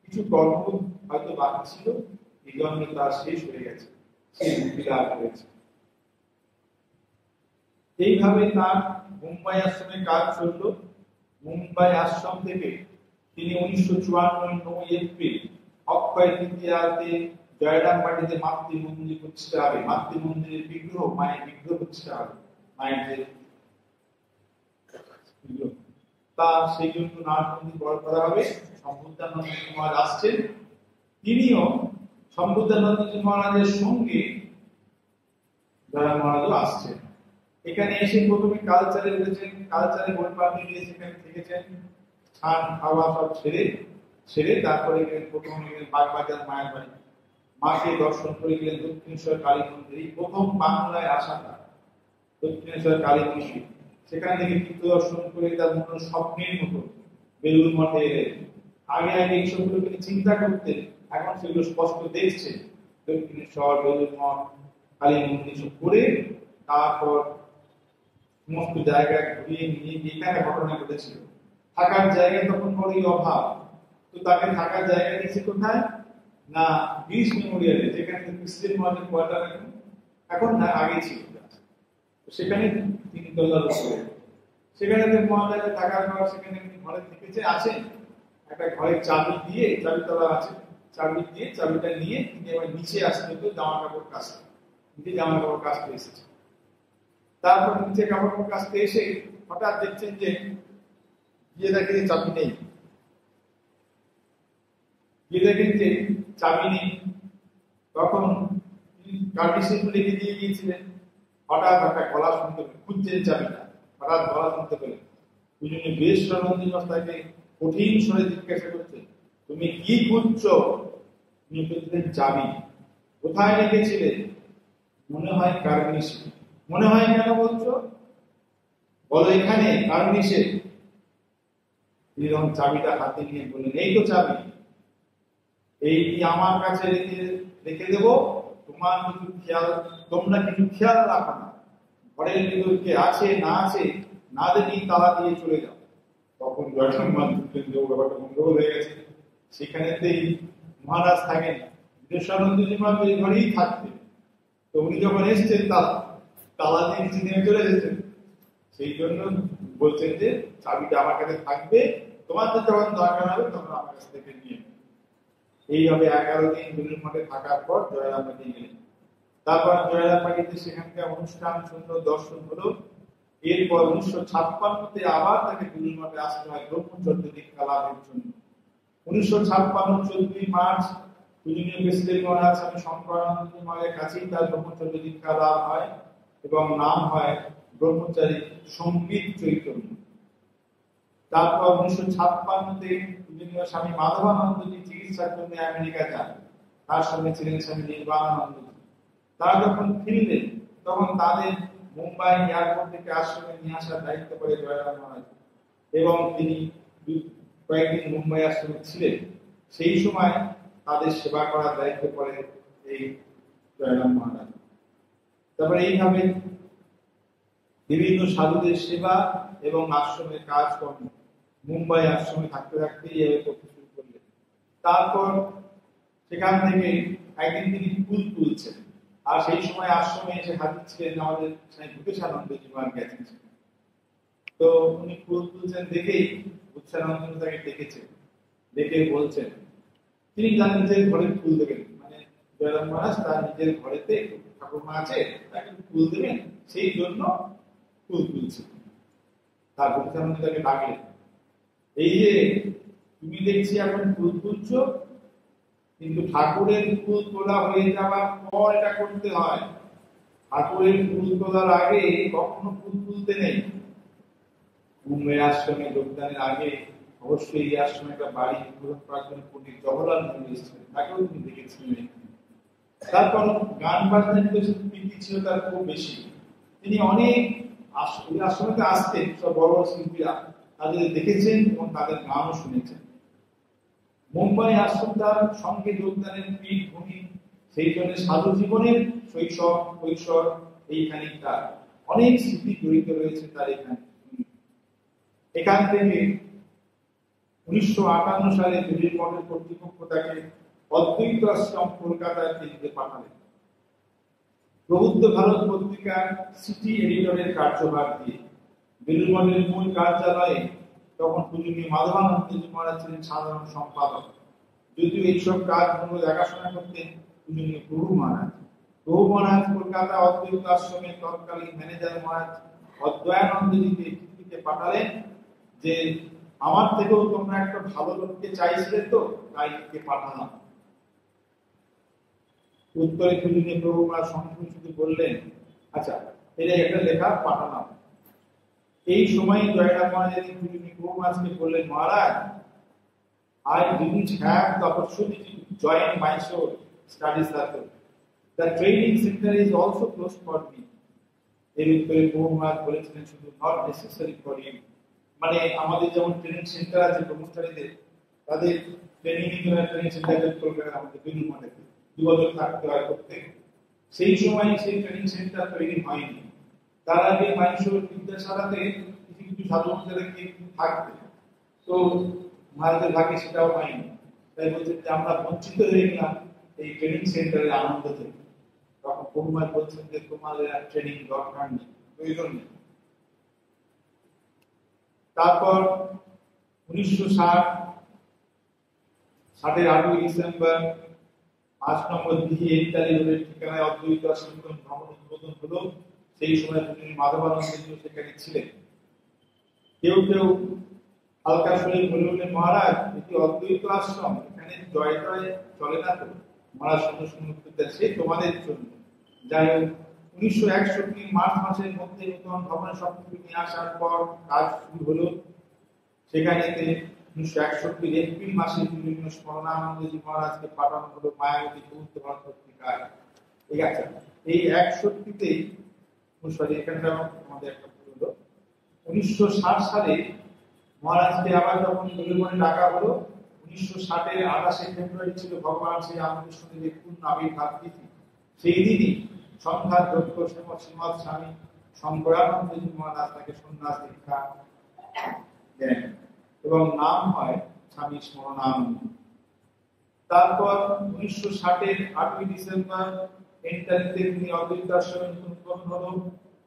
কিছু কর্ম হয়তো বাকি ছিল, এই জন্মে তার শেষ হয়ে গেছে, সে মুক্তি লাভ করেছে। এইভাবে তার মুম্বাই আশ্রমে কাজ চলল। মুম্বাই আশ্রম থেকে তিনি 1954 এপ্রিল অক্ষয় তৃতীয়াতে জয়রাম বাটিতে মাতৃমন্দির প্রতিষ্ঠা হবে, মাতৃমন্দিরের বিগ্রহ, মায়ের বিগ্রহ প্রতিষ্ঠা হবে, মায়ের যে বিগ্রহ, তা সেই জন্য নাট মন্দির বড় করা হবে। সম্বুদ্ধানন্দ মহারাজ আসছেন, তিনিও সম্বুদ্ধানন্দ মহারাজের সঙ্গে জয়রাম মহারাজও আসছেন। এখানে এসে প্রথমে কালচারে উঠেছেন, কালচারে বই পাঠিয়ে দিয়ে সেখানে থেকেছেন, খান খাওয়া সব ছেড়ে তারপরে প্রথম বাগবাজার মায়ের বাড়ি, মাকে দর্শন করে গেলেন দক্ষিণেশ্বর কালী মন্দির। এই প্রথম বাংলায় আসাটা দক্ষিণেশ্বর কালী মন্দির, সেখান থেকে তীর্থ দর্শন করে তার মনে স্বপ্নের মতো বেলুড় মঠে এলেন। আগে এইসবগুলো তিনি চিন্তা করতেন, এখন সেগুলো স্পষ্ট দেখছে। দক্ষিণেশ্বর, বেলুড় মঠ, কালী মন্দির সব করে তারপর সমস্ত জায়গায় ঘুরিয়ে নিয়ে এখানে ঘটনা ঘটেছিল। থাকার জায়গা তখন বড়ই অভাব, তো তাকে থাকার জায়গা দিয়েছে কোথায় না গিরিশ মেমোরিয়ালে, যেখানে ক্রিশ্চিয়ান মহারাজের কোয়ার্টার এখন না আগে ছিল, সেখানে 3 তলার উপরে। সেখানে মহারাজের থাকার পর সেখানে ঘরে থেকেছে, আছেন একটা ঘরের চাবি দিয়ে, চাবি তলা আছে, চাবি দিয়ে চাবিটা নিয়ে তিনি আবার নিচে আসতে হতো জামা কাপড় কাচতে, নিচে জামা কাপড় কাচতে এসেছে। তারপর নিচে কাপড় কাচতে এসে হঠাৎ দেখছেন যে গিয়ে দেখে যে চাবি নেই, গিয়ে দেখেন যে চাবি নেই। তখন কার্ডিসের রেখে দিয়ে গিয়েছিলেন, হঠাৎ একটা গলা শুনতে পেলেন, খুঁজছেন চাবিটা, হঠাৎ গলা শুনতে পেলেন। ওই জন্য বেশ রঞ্জিত তাকে কঠিন স্বরে জিজ্ঞাসা করছেন, তুমি কি খুঁজছো? তুমি বলছিলেন চাবি। কোথায় রেখেছিলে? মনে হয় কার্নিশে। মনে হয় কেন বলছো? বলো এখানে কার্নিশে। তিনি যখন চাবিটা হাতে নিয়ে বললেন, এই তো চাবি, এই আমার কাছে রেখে দেবো, তোমরা কিছু খেয়াল রাখো না, ঘরের ভিতর কে আছে না আছে না দেখি তালা দিয়ে চলে যাও। তখন জয়রাম ব্যাপারটা গন্ডগোল হয়ে গেছে। সেখানেতেই মহারাজ থাকেন, বিদেশানন্দজি মহারাজ এই ঘরেই থাকতেন। তো উনি যখন এসছেন তালা দিয়ে নিচে নেমে চলে এসেছেন। সেই জন্য বলছেন যে চাবিটা আমার কাছে থাকবে, তোমাদের যখন দরকার হবে তখন আমার কাছ থেকে নিয়ে নেবে। এইভাবে 11 দিন বেলুড় মঠে থাকার পর জয়রাম বাটি গেলেন। তারপর জয়রাম বাটিতে সেখানকার অনুষ্ঠান সুন্দর দর্শন হলো। এরপর 1956-তে আবার তাকে বেলুড় মঠে আসতে হয় ব্রহ্মচর্য দীক্ষা লাভের জন্য। 1956 14 মার্চ পূজনীয় প্রেসিডেন্ট মহারাজ স্বামী শঙ্করানন্দ মহারাজের কাছেই তার ব্রহ্মচর্য দীক্ষা লাভ হয় এবং নাম হয় ব্রহ্মচারী সংগীত চৈতন্য। তারপর 1956-তে পূজনীয় স্বামী মাধবানন্দজি চিকিৎসার জন্য আমেরিকা যান। তার সঙ্গে ছিলেন স্বামী নির্বাণানন্দজি। তারা যখন ফিরলেন তখন তাদের মুম্বাই এয়ারপোর্ট থেকে আশ্রমে নিয়ে আসার দায়িত্ব পড়ে জয়রাম মহারাজ এবং তিনি কয়েকদিন মুম্বাই আশ্রমে ছিলেন। সেই সময় তাদের সেবা করার দায়িত্ব পড়ে এই জয়রাম মহারাজ। তারপরে এইভাবে বিভিন্ন সাধুদের সেবা এবং আশ্রমের কাজকর্ম মুম্বাই আশ্রমে থাকতে থাকতেই করতে শুরু করলেন। তারপর সেখান থেকে একদিন তিনি ফুল তুলছেন, আর সেই সময় আশ্রমে এসে হাজির ছিলেন আমাদের স্বামী ভূতেশানন্দজি মহারাজ গেছেন। তো উনি ফুল তুলছেন দেখেই ভূতেশানন্দ তাকে ডেকেছেন, ডেকে বলছেন তিনি তার নিজের ঘরে ফুল দেবেন, মানে জয়রাম মহারাজ তার নিজের ঘরেতে ঠাকুরমা আছে, তাকে ফুল দেবেন, সেই জন্য ফুল তুলছে। তার ভূতেশানন্দ তাকে ডাকলেন, এই যে তুমি দেখছি এখন ফুল তুলছ, কিন্তু ঠাকুরের ফুল তোলা হয়ে যাওয়ার পর এটা করতে হয়। ঠাকুরের ফুল তোলার আগে কখনো ফুল তুলতে নেই। মুম্বাই আশ্রমে যোগদানের আগে অবশ্যই এই আশ্রমে একটা বাড়ি পূরণ করার জন্য পণ্ডিত জওহরলাল নেহরু এসেছিলেন, তাকেও তিনি দেখেছিলেন। তারপর গান বাজনার প্রীতি ছিল তার খুব বেশি। তিনি অনেক আশ্রমেতে আসতেন, সব বড় বড় শিল্পীরা তাদের দেখেছেন এবং তাদের গানও শুনেছেন। মুম্বাই আশ্রম তার সঙ্গে যোগদানের পীঠভূমি, সেই জন্য সাধু জীবনের শৈশব কৈশোর এইখানে তার অনেক স্মৃতি জড়িত রয়েছে তার এখানে। এখান থেকে 1958 সালে বেলুড় মঠের কর্তৃপক্ষ তাকে অদ্বৈত আশ্রম কলকাতায় দিতে পাঠালেন। প্রবুদ্ধ ভারত পত্রিকার সিটি এডিটরের কার্যভার দিয়ে। বেলুড় মঠের মূল কার্যালয়ে তখন পূজনীয় মাধবানন্দজি মহারাজ ছিলেন সাধারণ সম্পাদক, যদিও এইসব কাজগুলো দেখাশোনা করতেন পূজনীয় প্রভু মহারাজ। প্রভু মহারাজ কলকাতা অদ্বৈত আশ্রমের তৎকালীন ম্যানেজার মহারাজ অদ্বয়ানন্দজিকে চিঠিতে পাঠালেন যে আমার থেকেও তোমরা একটা ভালো লোককে চাইছিলে, তো তাই কে পাঠালাম। উত্তরে পূজনীয় প্রভু মহারাজ সংক্ষেপে বললেন, আচ্ছা এটা একটা লেখা পাঠালাম। এই সময় জয়রাম মহারাজ পূজনীয় প্রভু মহারাজকে বললেন, মহারাজ, I didn't have the opportunity to join Mysore study circle. The training center is also closed for me. এর উত্তরে প্রভু মহারাজ বলেছিলেন, শুধু not necessary for you, মানে আমাদের যেমন ট্রেনিং সেন্টার আছে ব্রহ্মচারীদের, তাদের ট্রেনিং সেন্টার কলকাতা আমাদের বেলুড় মঠে 2 বছর থাকতে হয় প্রত্যেক। সেই সময় সেই ট্রেনিং সেন্টার তৈরি হয়নি। তার আগে মাইসোর বিদ্যাশালাতে কিছু কিছু সাধু মহারাজকে থাকতে, তো মহারাজের ভাগে সেটাও হয়নি। তাই বলছেন যে আমরা বঞ্চিত হয়ে গেলাম এই ট্রেনিং সেন্টারের আনন্দ থেকে। তখন প্রভু মহারাজ বলছেন যে তোমাদের আর ট্রেনিং দরকার নেই, প্রয়োজন নেই। তারপর 1960 8ই ডিসেম্বর 5 নম্বর দিঘি ইতালি রোডের ঠিকানায় অদ্বৈত আশ্রম ভবন উদ্বোধন হলো। সেই সময় তিনি মাধবানন্দজি সেখানে ছিলেন। কেউ কেউ হালকা শরীর বলে উঠলেন, মহারাজ এটি অদ্বৈত আশ্রম, এখানে জয় জয় চলে না তো। মহারাজ সঙ্গে সঙ্গে সে তোমাদের জন্য। যাই হোক, 1961 মার্চ মাসের মধ্যে নতুন ভবনের সবকিছু নিয়ে আসার পর কাজ শুরু হলো। সেখানে 1961 এপ্রিল মাসে বিভিন্ন স্মরণানন্দজি মহারাজকে পাঠানো হলো মায়াবতী প্রবুদ্ধ ভারত পত্রিকায়। ঠিক আছে, এই 61তেই এখানটা আমাদের একটা ভুল হলো। 1960 সালে মহারাজকে আবার যখন বেলুড় মঠে ডাকা হলো, 1960 28 ফেব্রুয়ারি ছিল ভগবান শ্রী রামকৃষ্ণদেবের পূর্ণ আবির্ভাব তিথি। সেই দিনই সন্ধ্যার দক্ষ শ্রীমৎ স্বামী শঙ্করানন্দজি মহারাজ তাকে সন্ন্যাস দীক্ষা দেন এবং নাম হয় স্বামী স্মরণানন্দ। তারপর 1960-এর 8ই ডিসেম্বর ইন্টারনেটে তিনি অদ্বৈত আশ্রমে নতুন হলো।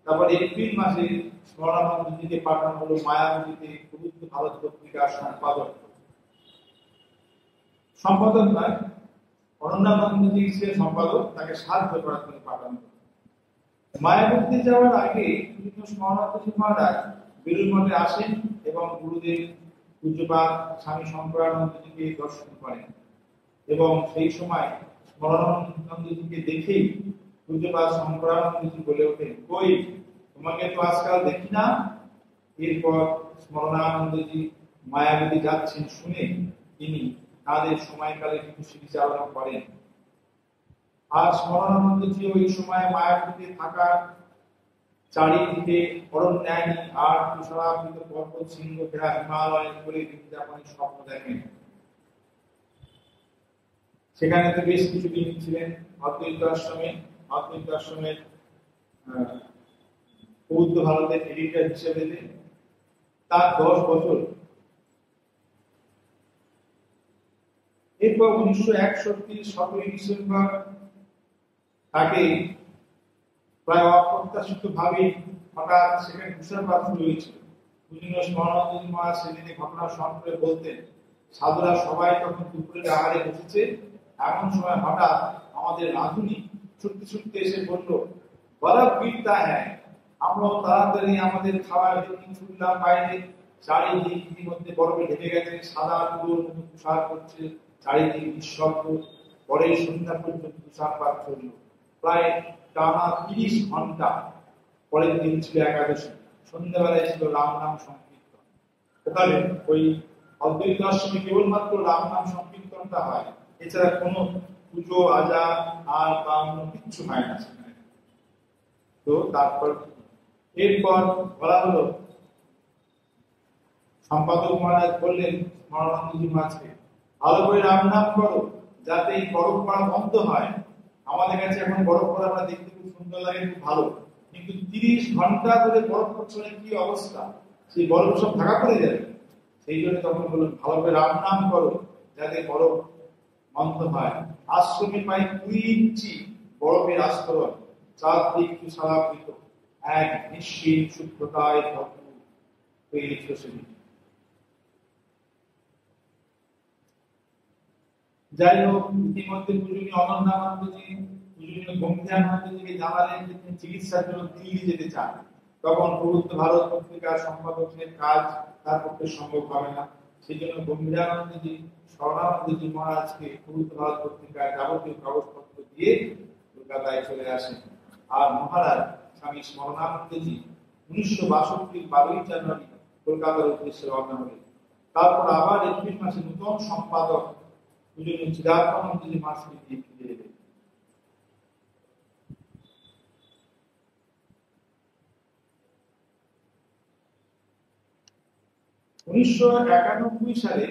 তারপর এপ্রিল মাসে স্মরণানন্দজিকে পাঠানো হলো মায়াবতীতে প্রবুদ্ধ ভারত পত্রিকার সম্পাদক নয়, অরণ্যানন্দজি ছিলেন সম্পাদক, তাকে সাহায্য করার জন্য পাঠানো হলো। মায়াবতীতে যাওয়ার আগে স্মরণানন্দজি মহারাজ বেলুড় মঠে আসেন এবং গুরুদেব পূজ্যপাদ স্বামী শঙ্করানন্দজিকে দর্শন করেন এবং সেই সময় স্মরণানন্দজিকে দেখেই পূজ্যপাদ শঙ্করানন্দজি বলে ওঠেন, কই তোমাকে তো আজকাল দেখি না। এরপর স্মরণানন্দজি মায়াবতী যাচ্ছেন শুনে তিনি তাদের সময়কালে কিছু স্মৃতিচারণা করেন। আর স্মরণানন্দজি ওই সময় মায়াবতীতে থাকার চারিদিকে অরণ্যায়নী আর তুষারাবৃত পর্বত শৃঙ্গ ঘেরা হিমালয়ের করে দিনযাপনের স্বপ্ন দেখেন। সেখানে তো বেশ কিছুদিন ছিলেন অদ্বৈত আশ্রমের বৌদ্ধ ভারতের এডিটর হিসেবে। তার 10 বছর। এরপর 1961 17ই ডিসেম্বর তাকে প্রায় অপ্রত্যাশিত ভাবে হঠাৎ সেখানে তুষারপাত শুরু হয়েছিল। পূজনীয় স্মরণানন্দজি মহারাজ সেদিনে ঘটনা স্মরণ করে বলতেন, সাধুরা সবাই তখন দুপুরের আহারে বসেছে, এমন সময় হঠাৎ আমাদের রাঁধুনি ছুটতে ছুটতে এসে বলল, বড় পীড়তা হ্যাঁ। আমরাও তাড়াতাড়ি আমাদের খাবার ছুটলাম বাইরে। চারিদিক ইতিমধ্যে বরফে ঢেকে গেছে, সাদা তুলোর মতো তুষার করছে, চারিদিক নিঃশব্দ। পরে সন্ধ্যা পর্যন্ত তুষারপাত চলল প্রায় টানা 30 ঘন্টা। পরের দিন ছিল একাদশী, সন্ধ্যাবেলায় ছিল রাম নাম সংকীর্তন। ওখানে ওই অদ্বৈত আশ্রমে কেবলমাত্র রাম নাম সংকীর্তনটা হয়, এছাড়া কোনো পুজো আজা আর বা অন্য কিচ্ছু হয় না সেখানে। তো তারপর এরপর বলা হলো, সম্পাদক মহারাজ বললেন স্মরণানন্দজি মহারাজকে, ভালো করে রাম নাম করো যাতে এই বরফ পড়া বন্ধ হয়। আমাদের কাছে এখন বরফ পড়া আমরা দেখতে খুব সুন্দর লাগে, খুব ভালো, কিন্তু 30 ঘন্টা ধরে বরফ পড়ছে কি অবস্থা, সেই বরফ সব ঢাকা পড়ে যাবে। সেই জন্য তখন বললেন ভালো করে রাম নাম করো যাতে বরফ বন্ধ হয়। আশ্রমে প্রায় 20 ইঞ্চি বরফের আস্তরণ, চারদিক তুষারাবৃত, এক নিশ্চিত শুভ্রতায় ভরপুর হয়ে গেছিল সেদিন। যাই হোক, ইতিমধ্যে পূজনীয় অনন্যানন্দজি পূজনীয় গম্ভীরানন্দজিকে জানালেন যে তিনি চিকিৎসার জন্য দিল্লি যেতে চান। তখন প্রবুদ্ধ ভারত পত্রিকার সম্পাদকের কাজ তার পক্ষে সম্ভব হবে না। সেই জন্য গম্ভীরানন্দজি স্মরণানন্দজি মহারাজকে প্রবুদ্ধ ভারত পত্রিকার যাবতীয় কাগজপত্র দিয়ে কলকাতায় চলে আসেন। আর মহারাজ স্বামী স্মরণানন্দজি 1962 12ই জানুয়ারি কলকাতার উদ্দেশ্যে রওনা হলেন। তারপর আবার এপ্রিল মাসে নতুন সম্পাদক পূজনীয় চিদাত্মানন্দজি মহারাজকে দিয়ে ফিরে এলেন। 1991 সালে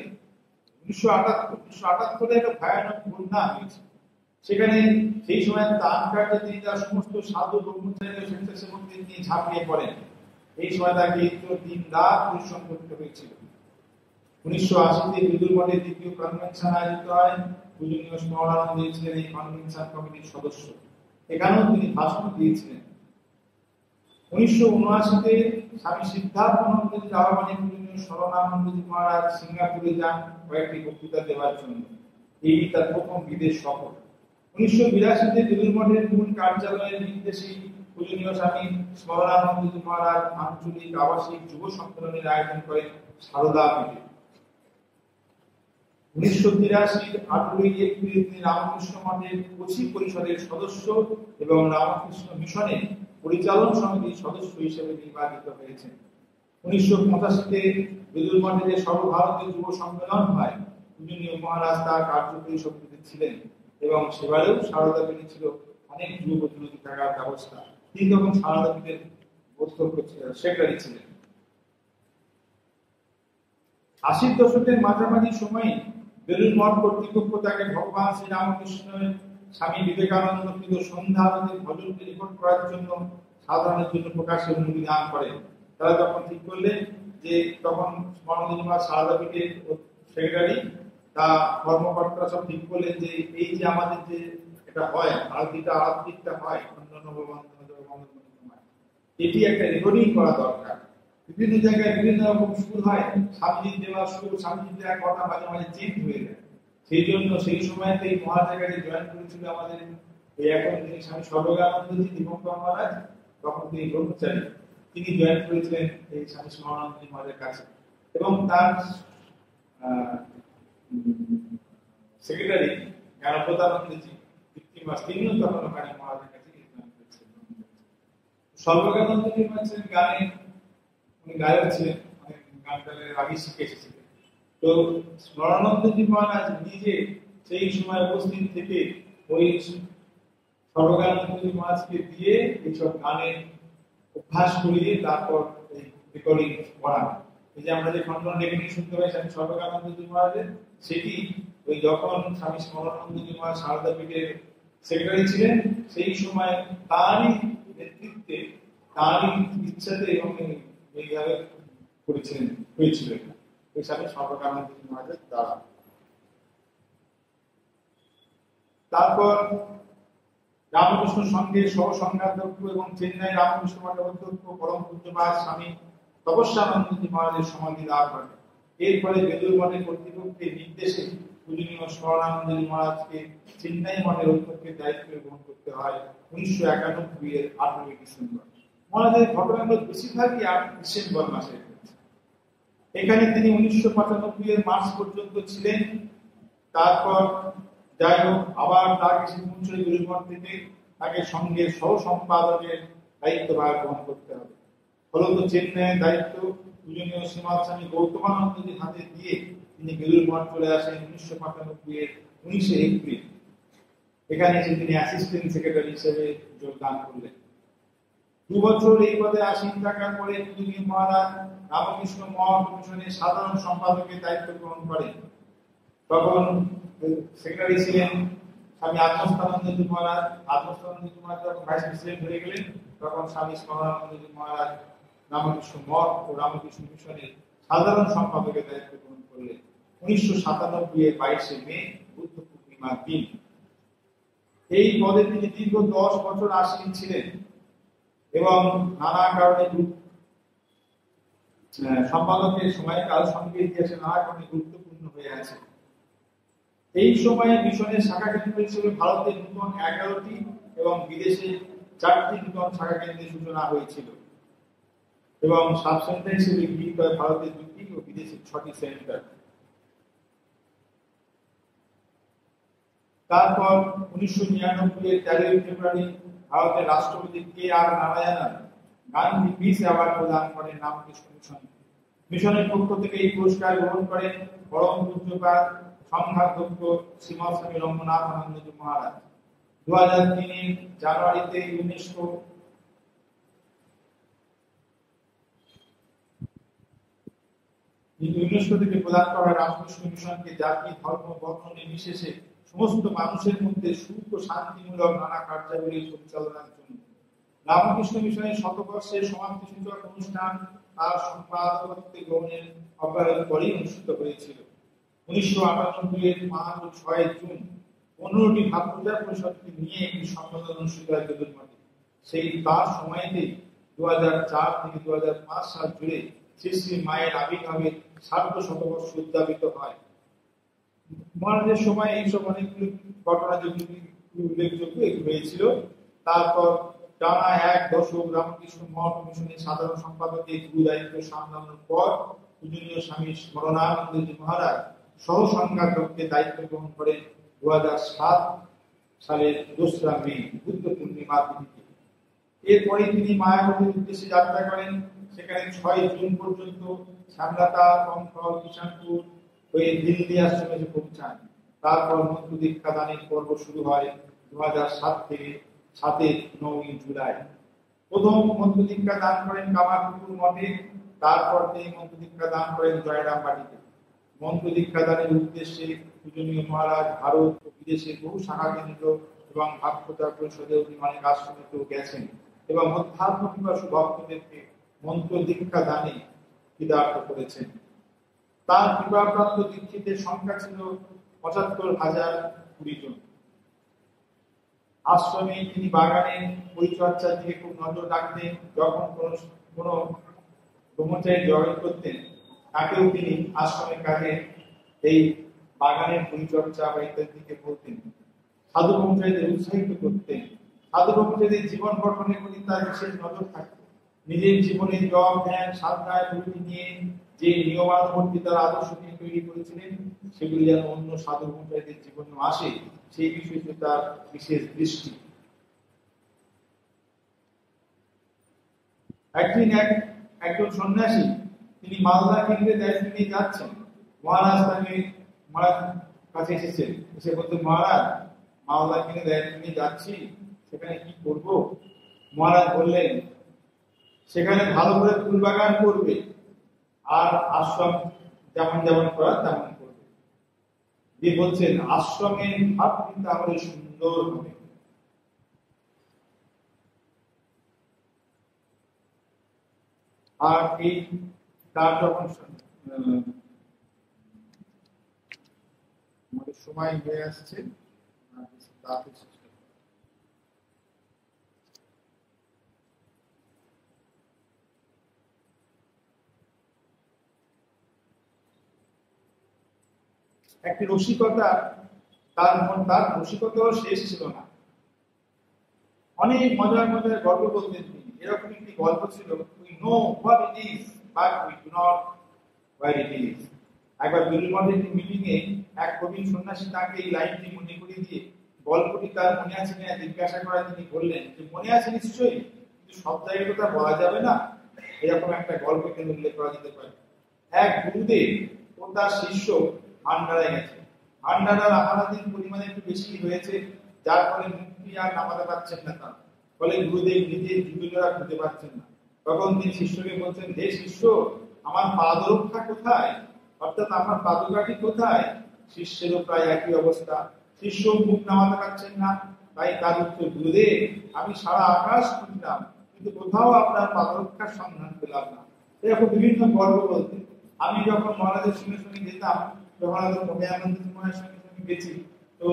1978 একটা ভয়ানক বন্যা হয়েছে। সেখানে সেই সময় দান কার্যে তিনি তার সমস্ত সাধু ব্রহ্মচারী স্বেচ্ছাসেবকদের নিয়ে ঝাঁপিয়ে পড়েন। এই সময় তাকে দিন রাত পরিশ্রম করতে হয়েছিল। 1980-তে বিদুর মঠের দ্বিতীয় কনভেনশন আয়োজিত হয়। পূজনীয় স্মরণানন্দজি ছিলেন এই কনভেনশন কমিটির সদস্য। এখানেও তিনি ভাষণ দিয়েছিলেন। 1979-তে স্বামী সিদ্ধার্থানন্দজির আহ্বানে পূজনীয় স্মরণানন্দজি মহারাজ সিঙ্গাপুরে যান কয়েকটি বক্তৃতা দেওয়ার জন্য। এই তার প্রথম বিদেশ সফর। 1982-তে বিদুর মঠের মূল কার্যালয়ের নির্দেশে পূজনীয় স্বামী স্মরণানন্দজি মহারাজ আঞ্চলিক আবাসিক যুব সম্মেলনের আয়োজন করেন সারদা পীঠে। 1983-র 18ই এপ্রিল তিনি রামকৃষ্ণ মঠের কোচি পরিষদের সদস্য এবং রামকৃষ্ণ মিশনের পরিচালন সমিতির সদস্য হিসেবে নির্বাচিত হয়েছেন। 1985-তে বিদুর মঠে যে সর্বভারতীয় যুব সম্মেলন হয়, পূজনীয় মহারাজ তার কার্যকরী সমিতিতে ছিলেন এবং সেবারেও সারদা পীঠে ছিল অনেক যুব প্রতিনিধি থাকার ব্যবস্থা। তিনি তখন সারদা পীঠের অধ্যক্ষ সেক্রেটারি ছিলেন। 80-র দশকের মাঝামাঝি সময়ে বেলুড় মঠ কর্তৃপক্ষ তাকে ভগবান শ্রীরামকৃষ্ণের স্বামী বিবেকানন্দ কৃত সন্ধ্যা আরতির ভজনকে রেকর্ড করার জন্য সাধারণের জন্য প্রকাশ্যে অনুমতি দান করেন। তারা তখন ঠিক করলেন যে তখন স্মরণানন্দ মহারাজ সারদা পীঠের সেক্রেটারি তা কর্মকর্তারা সব ঠিক করলেন যে এই যে আমাদের যে এটা হয় আরতিটা হয় অন্যান্য এটি একটা রেকর্ডিং করা দরকার। বিভিন্ন জায়গায় বিভিন্ন রকম স্কুল হয়, স্বামীজির দেওয়া স্কুল স্বামীজির দেওয়া কথা মাঝে মাঝে চেঞ্জ হয়ে যায়। সেই জন্য সেই সময়তে এই মহাজায়গাটি জয়েন করেছিল আমাদের এই এখন তিনি স্বামী সর্বজ্ঞানন্দজি দীপঙ্কর মহারাজ, তখন তিনি ব্রহ্মচারী, তিনি জয়েন করেছিলেন এই স্বামী স্মরণানন্দজি মহারাজের কাছে এবং তার সেক্রেটারি জ্ঞানপ্রদানন্দজি তিনিও তখন ওখানে মহারাজের কাছে সর্বজ্ঞানন্দজি হচ্ছেন গানে উনি গায়ক ছিলেন, গান গানের আগে শিখে এসেছিলেন। তো স্মরণানন্দজি মহারাজ নিজে সেই সময় উপস্থিত থেকে ওই সর্বজ্ঞানন্দজি মহারাজকে দিয়ে এইসব গানের অভ্যাস করিয়ে তারপর এই রেকর্ডিং করা। এই যে আমরা যে খন্ডন রেকর্ডিং শুনতে পাই স্বামী সর্বজ্ঞানন্দজি মহারাজের, সেটি ওই যখন স্বামী স্মরণানন্দজি মহারাজ সারদা পীঠের সেক্রেটারি ছিলেন সেই সময় তারই নেতৃত্বে তারই ইচ্ছাতে এবং এইভাবে করেছিলেন হয়েছিল ওই স্বামী সর্বজ্ঞানন্দজি মহারাজের দ্বারা। তারপর রামকৃষ্ণ সংঘের সহসংঘাধ্যক্ষ এবং চেন্নাই রামকৃষ্ণ মঠের অধ্যক্ষ পরম পূজ্যপাদ স্বামী তপস্যানন্দজি মহারাজের সমাধি লাভ করেন। এরপরে বেলুড় মঠের কর্তৃপক্ষের নির্দেশে পূজনীয় স্মরণানন্দজি মহারাজকে চেন্নাই মঠের অধ্যক্ষের দায়িত্ব গ্রহণ করতে হয় 1991 এর 18 ডিসেম্বর। মহারাজের ঘটনাগুলো বেশিরভাগই ডিসেম্বর মাসে। এখানে তিনি 1995 এর মার্চ পর্যন্ত ছিলেন। তারপর যাই হোক আবার তার কিছু পৌঁছয় গুরুমঠ থেকে তাকে সঙ্গে সহ সম্পাদকের দায়িত্বভার গ্রহণ করতে হবে। ফলত চেন্নাইয়ের দায়িত্ব পূজনীয় শ্রীমৎ স্বামী গৌতমানন্দজির হাতে দিয়ে তিনি বেলুড় মঠ চলে আসেন 1995 এর 19 এপ্রিল। এখানে এসে তিনি অ্যাসিস্ট্যান্ট সেক্রেটারি হিসেবে যোগদান করলেন। 2 বছর এই পদে আসীন থাকার পরে পূজনীয় মহারাজ রামকৃষ্ণ মঠ মিশনের সাধারণ সম্পাদকের দায়িত্ব গ্রহণ করেন। তখন সেক্রেটারি ছিলেন স্বামী আত্মস্থানন্দজি মহারাজ। আত্মস্থানন্দজি মহারাজ যখন ভাইস প্রেসিডেন্ট হয়ে গেলেন তখন স্বামী স্মরণানন্দজি মহারাজ রামকৃষ্ণ মঠ ও রামকৃষ্ণ মিশনের সাধারণ সম্পাদকের দায়িত্ব গ্রহণ করলেন 1997 এর 22 মে বুদ্ধ পূর্ণিমার দিন। এই পদে তিনি দীর্ঘ 10 বছর আসীন ছিলেন এবং নানা কারণে সম্পাদকের সময়কাল সঙ্গে ইতিহাসে নানা কারণে গুরুত্বপূর্ণ হয়ে আছে। এই সময়ে মিশনের শাখা কেন্দ্র হিসেবে ভারতে নতুন 11টি এবং বিদেশে 4টি নতুন শাখা কেন্দ্রের সূচনা হয়েছিল এবং সাব সেন্টার হিসেবে গৃহীত হয় ভারতে 2টি ও বিদেশে 6টি সেন্টার। তারপর 1999 এর 13 ফেব্রুয়ারি ভারতের রাষ্ট্রপতি KR Narayanan Gandhi piece award প্রদান করেন রামকৃষ্ণ মিশন। মিশনের পক্ষ থেকে এই পুরস্কার গ্রহণ করেন পরম পূজ্যপাদ সংঘাধ্যক্ষ শ্রীমৎ স্বামী রঙ্গনাথানন্দজি মহারাজ। 2003 এর জানুয়ারিতে ইউনেস্কো থেকে প্রদান করা রামকৃষ্ণ মিশনকে জাতি ধর্ম বর্ণ নির্বিশেষে সমস্ত মানুষের মধ্যে সুখ ও শান্তিমূলক নানা কার্যাবলী পরিচালনার জন্য। রামকৃষ্ণ মিশনের শতবর্ষের সমাপ্তি সূচক অনুষ্ঠান তার সম্পাদকত্বে গ্রহণের অব্যবহিত পরেই অনুষ্ঠিত হয়েছিল। 1998 এর 6 জুন 15টি ভাবপূজা পরিষদকে নিয়ে একটি সম্মেলন অনুষ্ঠিত হয় বেলুড় মঠে। সেই তার সময়তেই 2004 থেকে 2005 সাল জুড়ে শ্রী শ্রী মায়ের আবির্ভাবের 60 উদযাপিত হয়। মহারাজের সময় এইসব অনেকগুলো ঘটনা যেগুলি উল্লেখযোগ্য হয়েছিল। তারপর টানা 1 দশক রামকৃষ্ণ মঠ মিশনের সাধারণ সম্পাদকের গুরু দায়িত্ব সামলানোর পর পূজনীয় স্বামী স্মরণানন্দজি মহারাজ সহ সংঘাধ্যক্ষের দায়িত্ব গ্রহণ করেন 2007 সালের 2 মে বুদ্ধ পূর্ণিমা তিথিতে। এরপরে তিনি মায়াবতীর উদ্দেশ্যে যাত্রা করেন। সেখানে 6 জুন পর্যন্ত শ্যামলাতা, কঙ্কল, কিষানপুর হয়ে দিল্লি আশ্রমে পৌঁছান। তারপর মন্ত্র দীক্ষা দানের পর্ব শুরু হয় 2007 থেকে 9 জুলাই। প্রথম মন্ত্র দীক্ষা দান করেন কামারপুকুর মঠে, তারপর তিনি মন্ত্র দীক্ষা দান করেন জয়রামবাটিতে। মন্ত্র দীক্ষা দানের উদ্দেশ্যে পূজনীয় মহারাজ ভারত ও বিদেশের বহু শাখা কেন্দ্র এবং ভাবপ্রচার পরিষদের অনেক আশ্রমে গেছেন এবং অধ্যাত্ম পিপাসু ভক্তদেরকে মন্ত্র দীক্ষা দানে কৃতার্থ করেছেন। তার বিবাহপ্রাপ্ত দীক্ষিতের সংখ্যা ছিল ৭৫,০২০ জন। আশ্রমে তিনি বাগানের পরিচর্যার দিকে খুব নজর রাখতেন। যখন কোনো ব্রহ্মচারী জয়েন করতেন, তাকেও তিনি আশ্রমের কাজে এই বাগানের পরিচর্যা বা ইত্যাদি দিকে বলতেন। সাধু ব্রহ্মচারীদের উৎসাহিত করতেন। সাধু ব্রহ্মচারীদের জীবন গঠনের প্রতি তার বিশেষ নজর থাকত। নিজের জীবনে জপ, ধ্যান, সাধনায় প্রবৃত্তি নিয়ে যে নিয়মানুবর্তী তার আদর্শ নিয়ে তৈরি করেছিলেন, সেগুলি যেন অন্য সাধু ব্রহ্মচারীদের জীবনে আসে, সেই বিষয়টি তার বিশেষ দৃষ্টি। একদিন একজন সন্ন্যাসী, তিনি মালদা কেন্দ্রে দায়িত্ব নিয়ে যাচ্ছেন। মহারাজ তাকে কাছে এসেছেন, এসে বলতেন, মহারাজ, মালদা কেন্দ্রে দায়িত্ব নিয়ে যাচ্ছি, সেখানে কি করব? মহারাজ বললেন, সেখানে ভালো করে ফুল বাগান করবে, আর আশ্রম যেমন যেমন করার তেমন করবে। দিয়ে বলছেন, আশ্রমের ভাব কিন্তু আমাদের সুন্দর হবে। আর এই তার যখন আমাদের সময় হয়ে আসছে, একটি রসিকতা, তার রসিকতাও শেষ ছিল না। অনেক মজার মজার গল্প বলতেন তিনি। এরকম একটি গল্প ছিল, we know what it is but we do not where it is। একবার বিলমঠের একটি মিটিং এ এক প্রবীণ সন্ন্যাসী তাকে এই লাইনটি মনে করিয়ে দিয়ে গল্পটি তার মনে আছে কিনা জিজ্ঞাসা করায় তিনি বললেন যে, মনে আছে নিশ্চয়ই, কিন্তু সব জায়গায় কথা বলা যাবে না। এরকম একটা গল্প কিন্তু উল্লেখ করা যেতে পারে। এক গুরুদেব ও তার শিষ্য ভান্ডারায় গেছে। ভান্ডারার আহারাদির পরিমাণে একটু বেশি হয়েছে, যার ফলে মুক্তি আর নামাতে পারছেন না তার। ফলে গুরুদেব নিজে জুতোজোড়া খুঁজে পাচ্ছেন না। তখন তিনি শিষ্যকে বলছেন, হে শিষ্য, আমার পাদরক্ষা কোথায়, অর্থাৎ আমার পাদকাঠি কোথায়? শিষ্যেরও প্রায় একই অবস্থা। শিষ্য মুখ নামাতে পারছেন না। তাই তার উত্তর, গুরুদেব, আমি সারা আকাশ খুঁজলাম, কিন্তু কোথাও আপনার পাদরক্ষার সন্ধান পেলাম না। এরকম বিভিন্ন গল্প বলতে আমি যখন মহারাজের সঙ্গে সঙ্গে যেতাম, যখন প্রজ্ঞানন্দ মহারাজের সঙ্গে সঙ্গে গেছি, তো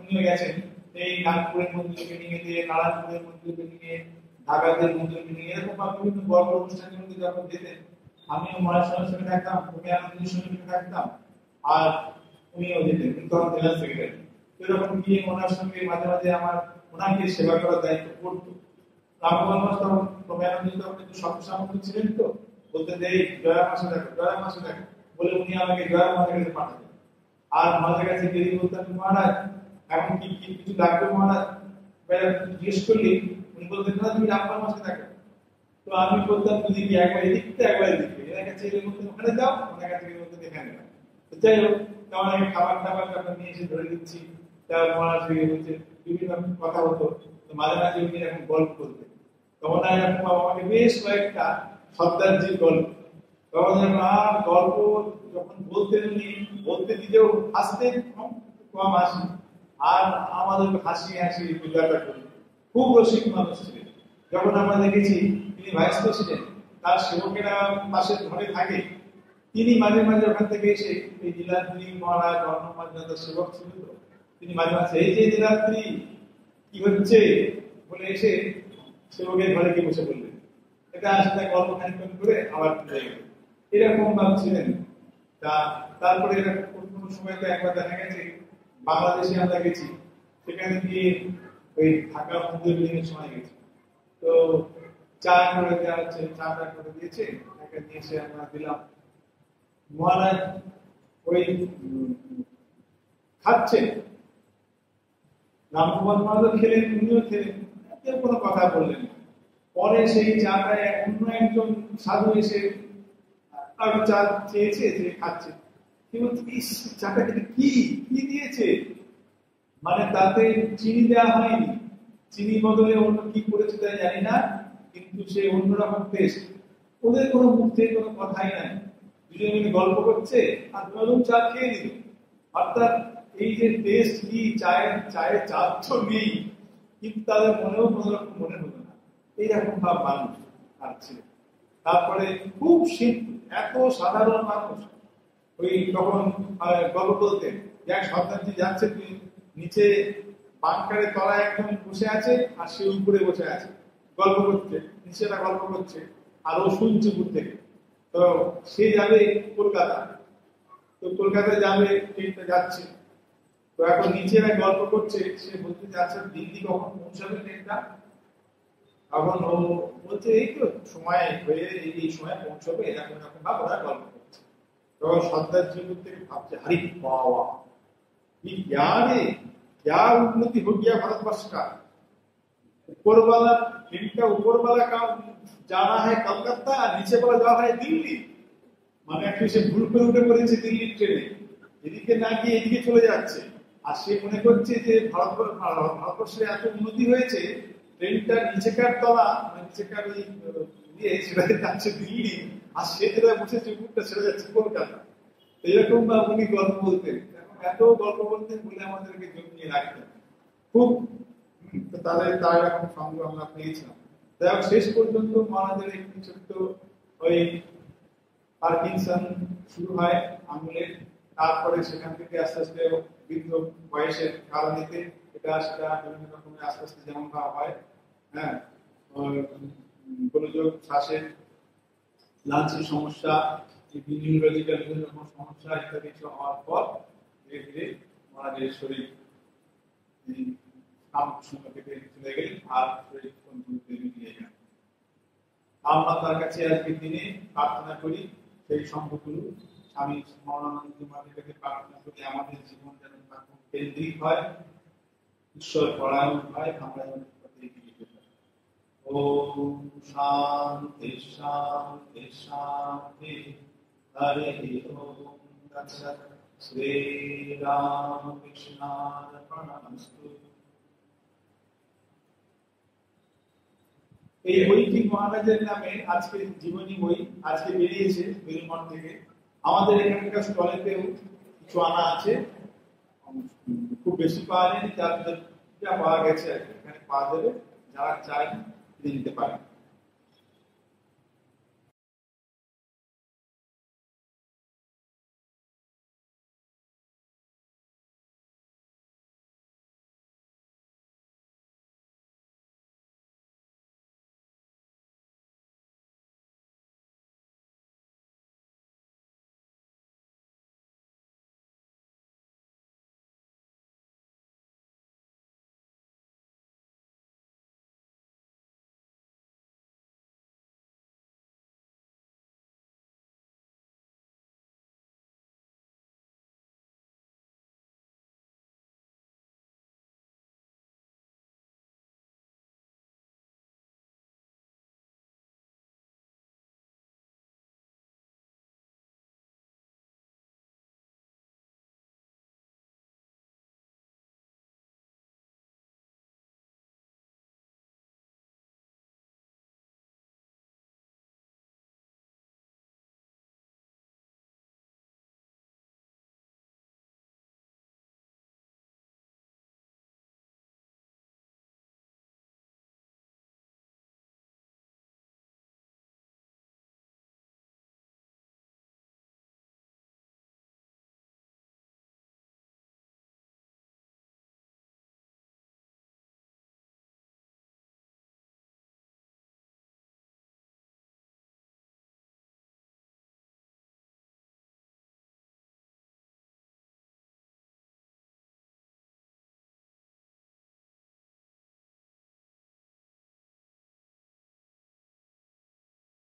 উনিও গেছেন এই নাগপুরের মন্দিরকে নিয়ে দিয়ে, নারায়ণপুরের মন্দিরকে নিয়ে, ঢাকাতের মন্দিরকে নিয়ে, এরকম বিভিন্ন গল্প অনুষ্ঠানের মধ্যে যখন যেতেন, আমিও মহারাজের সঙ্গে থাকতাম, প্রজ্ঞানন্দের সঙ্গে থাকতাম, আর উনিও যেতেন, কিন্তু তখন জেলা সেক্রেটারি। এরকম গিয়ে ওনার সঙ্গে মাঝে মাঝে আমার ওনাকে সেবা করার দায়িত্ব পড়তো। রামগঞ্জ তখন প্রজ্ঞানন্দ তখন একটু সর্বসামর্থ্য ছিলেন, তো বলতেন যে জয়া মাসে দেখো, জয়া মাসে দেখো বলে উনি আমাকে জয়া মাসের কাছে পাঠাতেন। আর মাঝে কাছে গিয়ে বলতেন, মহারাজ এখন কি কিছু ডাক্তার মহারাজ জিজ্ঞেস করলি, উনি বলতেন, না তুমি রামগঞ্জ মাসে দেখো। তো আমি বলতাম, যদি কি একবার এদিকতে একবার এদিকে, এর কাছে বলতেন ওখানে যাও, ওনার কাছে বলতেন এখানে যাও। তো যাই হোক, তেমন আমি খাবার টাবার ব্যাপার নিয়ে এসে ধরে দিচ্ছি, তা মহারাজ বলছে বিভিন্ন কথা হতো। তো মাঝে মাঝে উনি এখন গল্প করতেন, তখন এরকম আমাকে বেশ কয়েকটা সর্দারজির গল্প, তখন আর গল্প যখন বলতেন উনি, বলতে দিতেও হাসতেন কম হাসি, আর আমাদের হাসি হাসি বিজয়টা করি। খুব রসিক মানুষ ছিলেন। যখন আমরা দেখেছি তিনি ভাইস্ত ছিলেন, তার সেবকেরা পাশের ঘরে থাকে, তিনি মাঝে মাঝে ওখান থেকে এসে এই নীলাদ্রি মহারাজ অন্নমার সেবক ছিল, তো তিনি মাঝে মাঝে এই যে নীলাদ্রি কি হচ্ছে বলে এসে সেবকের ঘরে গিয়ে বসে বললেন। এটা আসলে গল্প খানিকক্ষণ করে আবার ফিরে গেল। এরকম ভাবছিলেন। তারপরে কোনো সময় তো একবার দেখা গেছে বাংলাদেশে আমরা গেছি, সেখানে গিয়ে ওই ঢাকা মন্দির সময় গেছি, তো চা করে দেওয়া হচ্ছে, চাটা করে দিয়েছে, তাকে নিয়ে এসে আমরা দিলাম। মহারাজ ওই খাচ্ছেন, রামকুমার মহারাজ খেলেন, উনিও খেলেন, কেউ কোনো কথা বললেন না। পরে সেই চাটায় অন্য একজন সাধু এসে আরো চা চেয়েছে, যে খাচ্ছে, কি বলছে, চাটা কি কি দিয়েছে, মানে তাতে চিনি দেওয়া হয়নি, চিনি বদলে অন্য কি করেছে তাই জানি না, কিন্তু সে অন্যরকম টেস্ট। ওদের কোনো মুখ থেকে কোনো কথাই নাই, দুজন মিলে গল্প করছে আর দুজন চা খেয়ে দিল। অর্থাৎ এই যে টেস্ট কি, চায়ের চায়ের চাপ তো নেই, কিন্তু তাদের মনেও কোনো রকম মনে হলো না। এইরকম ভাব মানুষ আছে। তারপরে খুব সিম্পল, এত সাধারণ মানুষ। ওই তখন গল্প বলতে এক সন্তানটি যাচ্ছে, তুই নিচে বাংকারের তলায় একদম বসে আছে আর সে উপরে বসে আছে, গল্প করছে, নিচেরা গল্প করছে আর ও শুনছে দূর থেকে। তো সে যাবে কলকাতা, তো কলকাতায় যাবে, ট্রেনটা যাচ্ছে। তো এখন নিচেরা গল্প করছে, সে বলতে যাচ্ছে দিল্লি কখন পৌঁছাবে ট্রেনটা। তখন ও বলছে এই তো সময় হয়ে এই সময় পৌঁছবে, এরকম এরকম ভাব ওরা গল্প করছে। তখন সর্দার জীবন থেকে ভাবছে, হারি বাবা क्या रे, क्या उन्नति हो गया भारतवर्ष का। ऊपर वाला इनका ऊपर वाला काम जाना है कलकत्ता, नीचे वाला जाना है दिल्ली। মানে একটু সে ভুল করে উঠে পড়েছে দিল্লির ট্রেনে, এদিকে না গিয়ে এদিকে চলে যাচ্ছে। আর সে মনে করছে যে ভারতবর্ষে এত উন্নতি হয়েছে, ট্রেনটা নিচেকার তলা মানে নিচেকার ওই ইয়ে সেটা যাচ্ছে দিল্লি, আর সে যেটা বসেছে উপরটা সেটা যাচ্ছে কলকাতা। এরকম বা উনি গল্প বলতেন, এত গল্প বলতেন বলে আমাদেরকে জমিয়ে রাখতেন খুব। তাদের তার এরকম সঙ্গ আমরা পেয়েছিলাম। যাই হোক, শেষ পর্যন্ত মহারাজের একটি ছোট্ট ওই পার্কিনসন শুরু হয় আঙুলের। তারপরে সেখান থেকে আস্তে আস্তে বৃদ্ধ বয়সের কারণেতে এটা সেটা বিভিন্ন রকমের আস্তে আস্তে যেমন হয়, হ্যাঁ, গোলযোগ, শ্বাসের লাঞ্চের সমস্যা, নিউরোলজিক্যাল বিভিন্ন রকম সমস্যা ইত্যাদি হওয়ার পর ধীরে ধীরে মহারাজের শরীর থেকে চলে গেলেন আর শরীর মিলিয়ে গেল। আমরা তার কাছে আজকের দিনে প্রার্থনা করি সেই সম্পদগুলো স্বামী মরণানন্দ মায়ের কাছে প্রার্থনা করি আমাদের জীবন যেন কেন্দ্রিক হয়, ঈশ্বর পরায়ণ হয়, আমরা যেন ওম শান্তি শান্তি শান্তি। হরে ওম তৎসৎ। শ্রী রামকৃষ্ণার্পণমস্তু। এই বইটি মহারাজের নামে আজকে জীবনী বই আজকে বেরিয়েছে বেলুমঠ থেকে। আমাদের এখানকার স্টলেতেও কিছু আনা আছে, খুব বেশি পাওয়া যায়নি, যা পাওয়া গেছে এখানে পাওয়া যাবে, যারা চায় নিতে পারেন।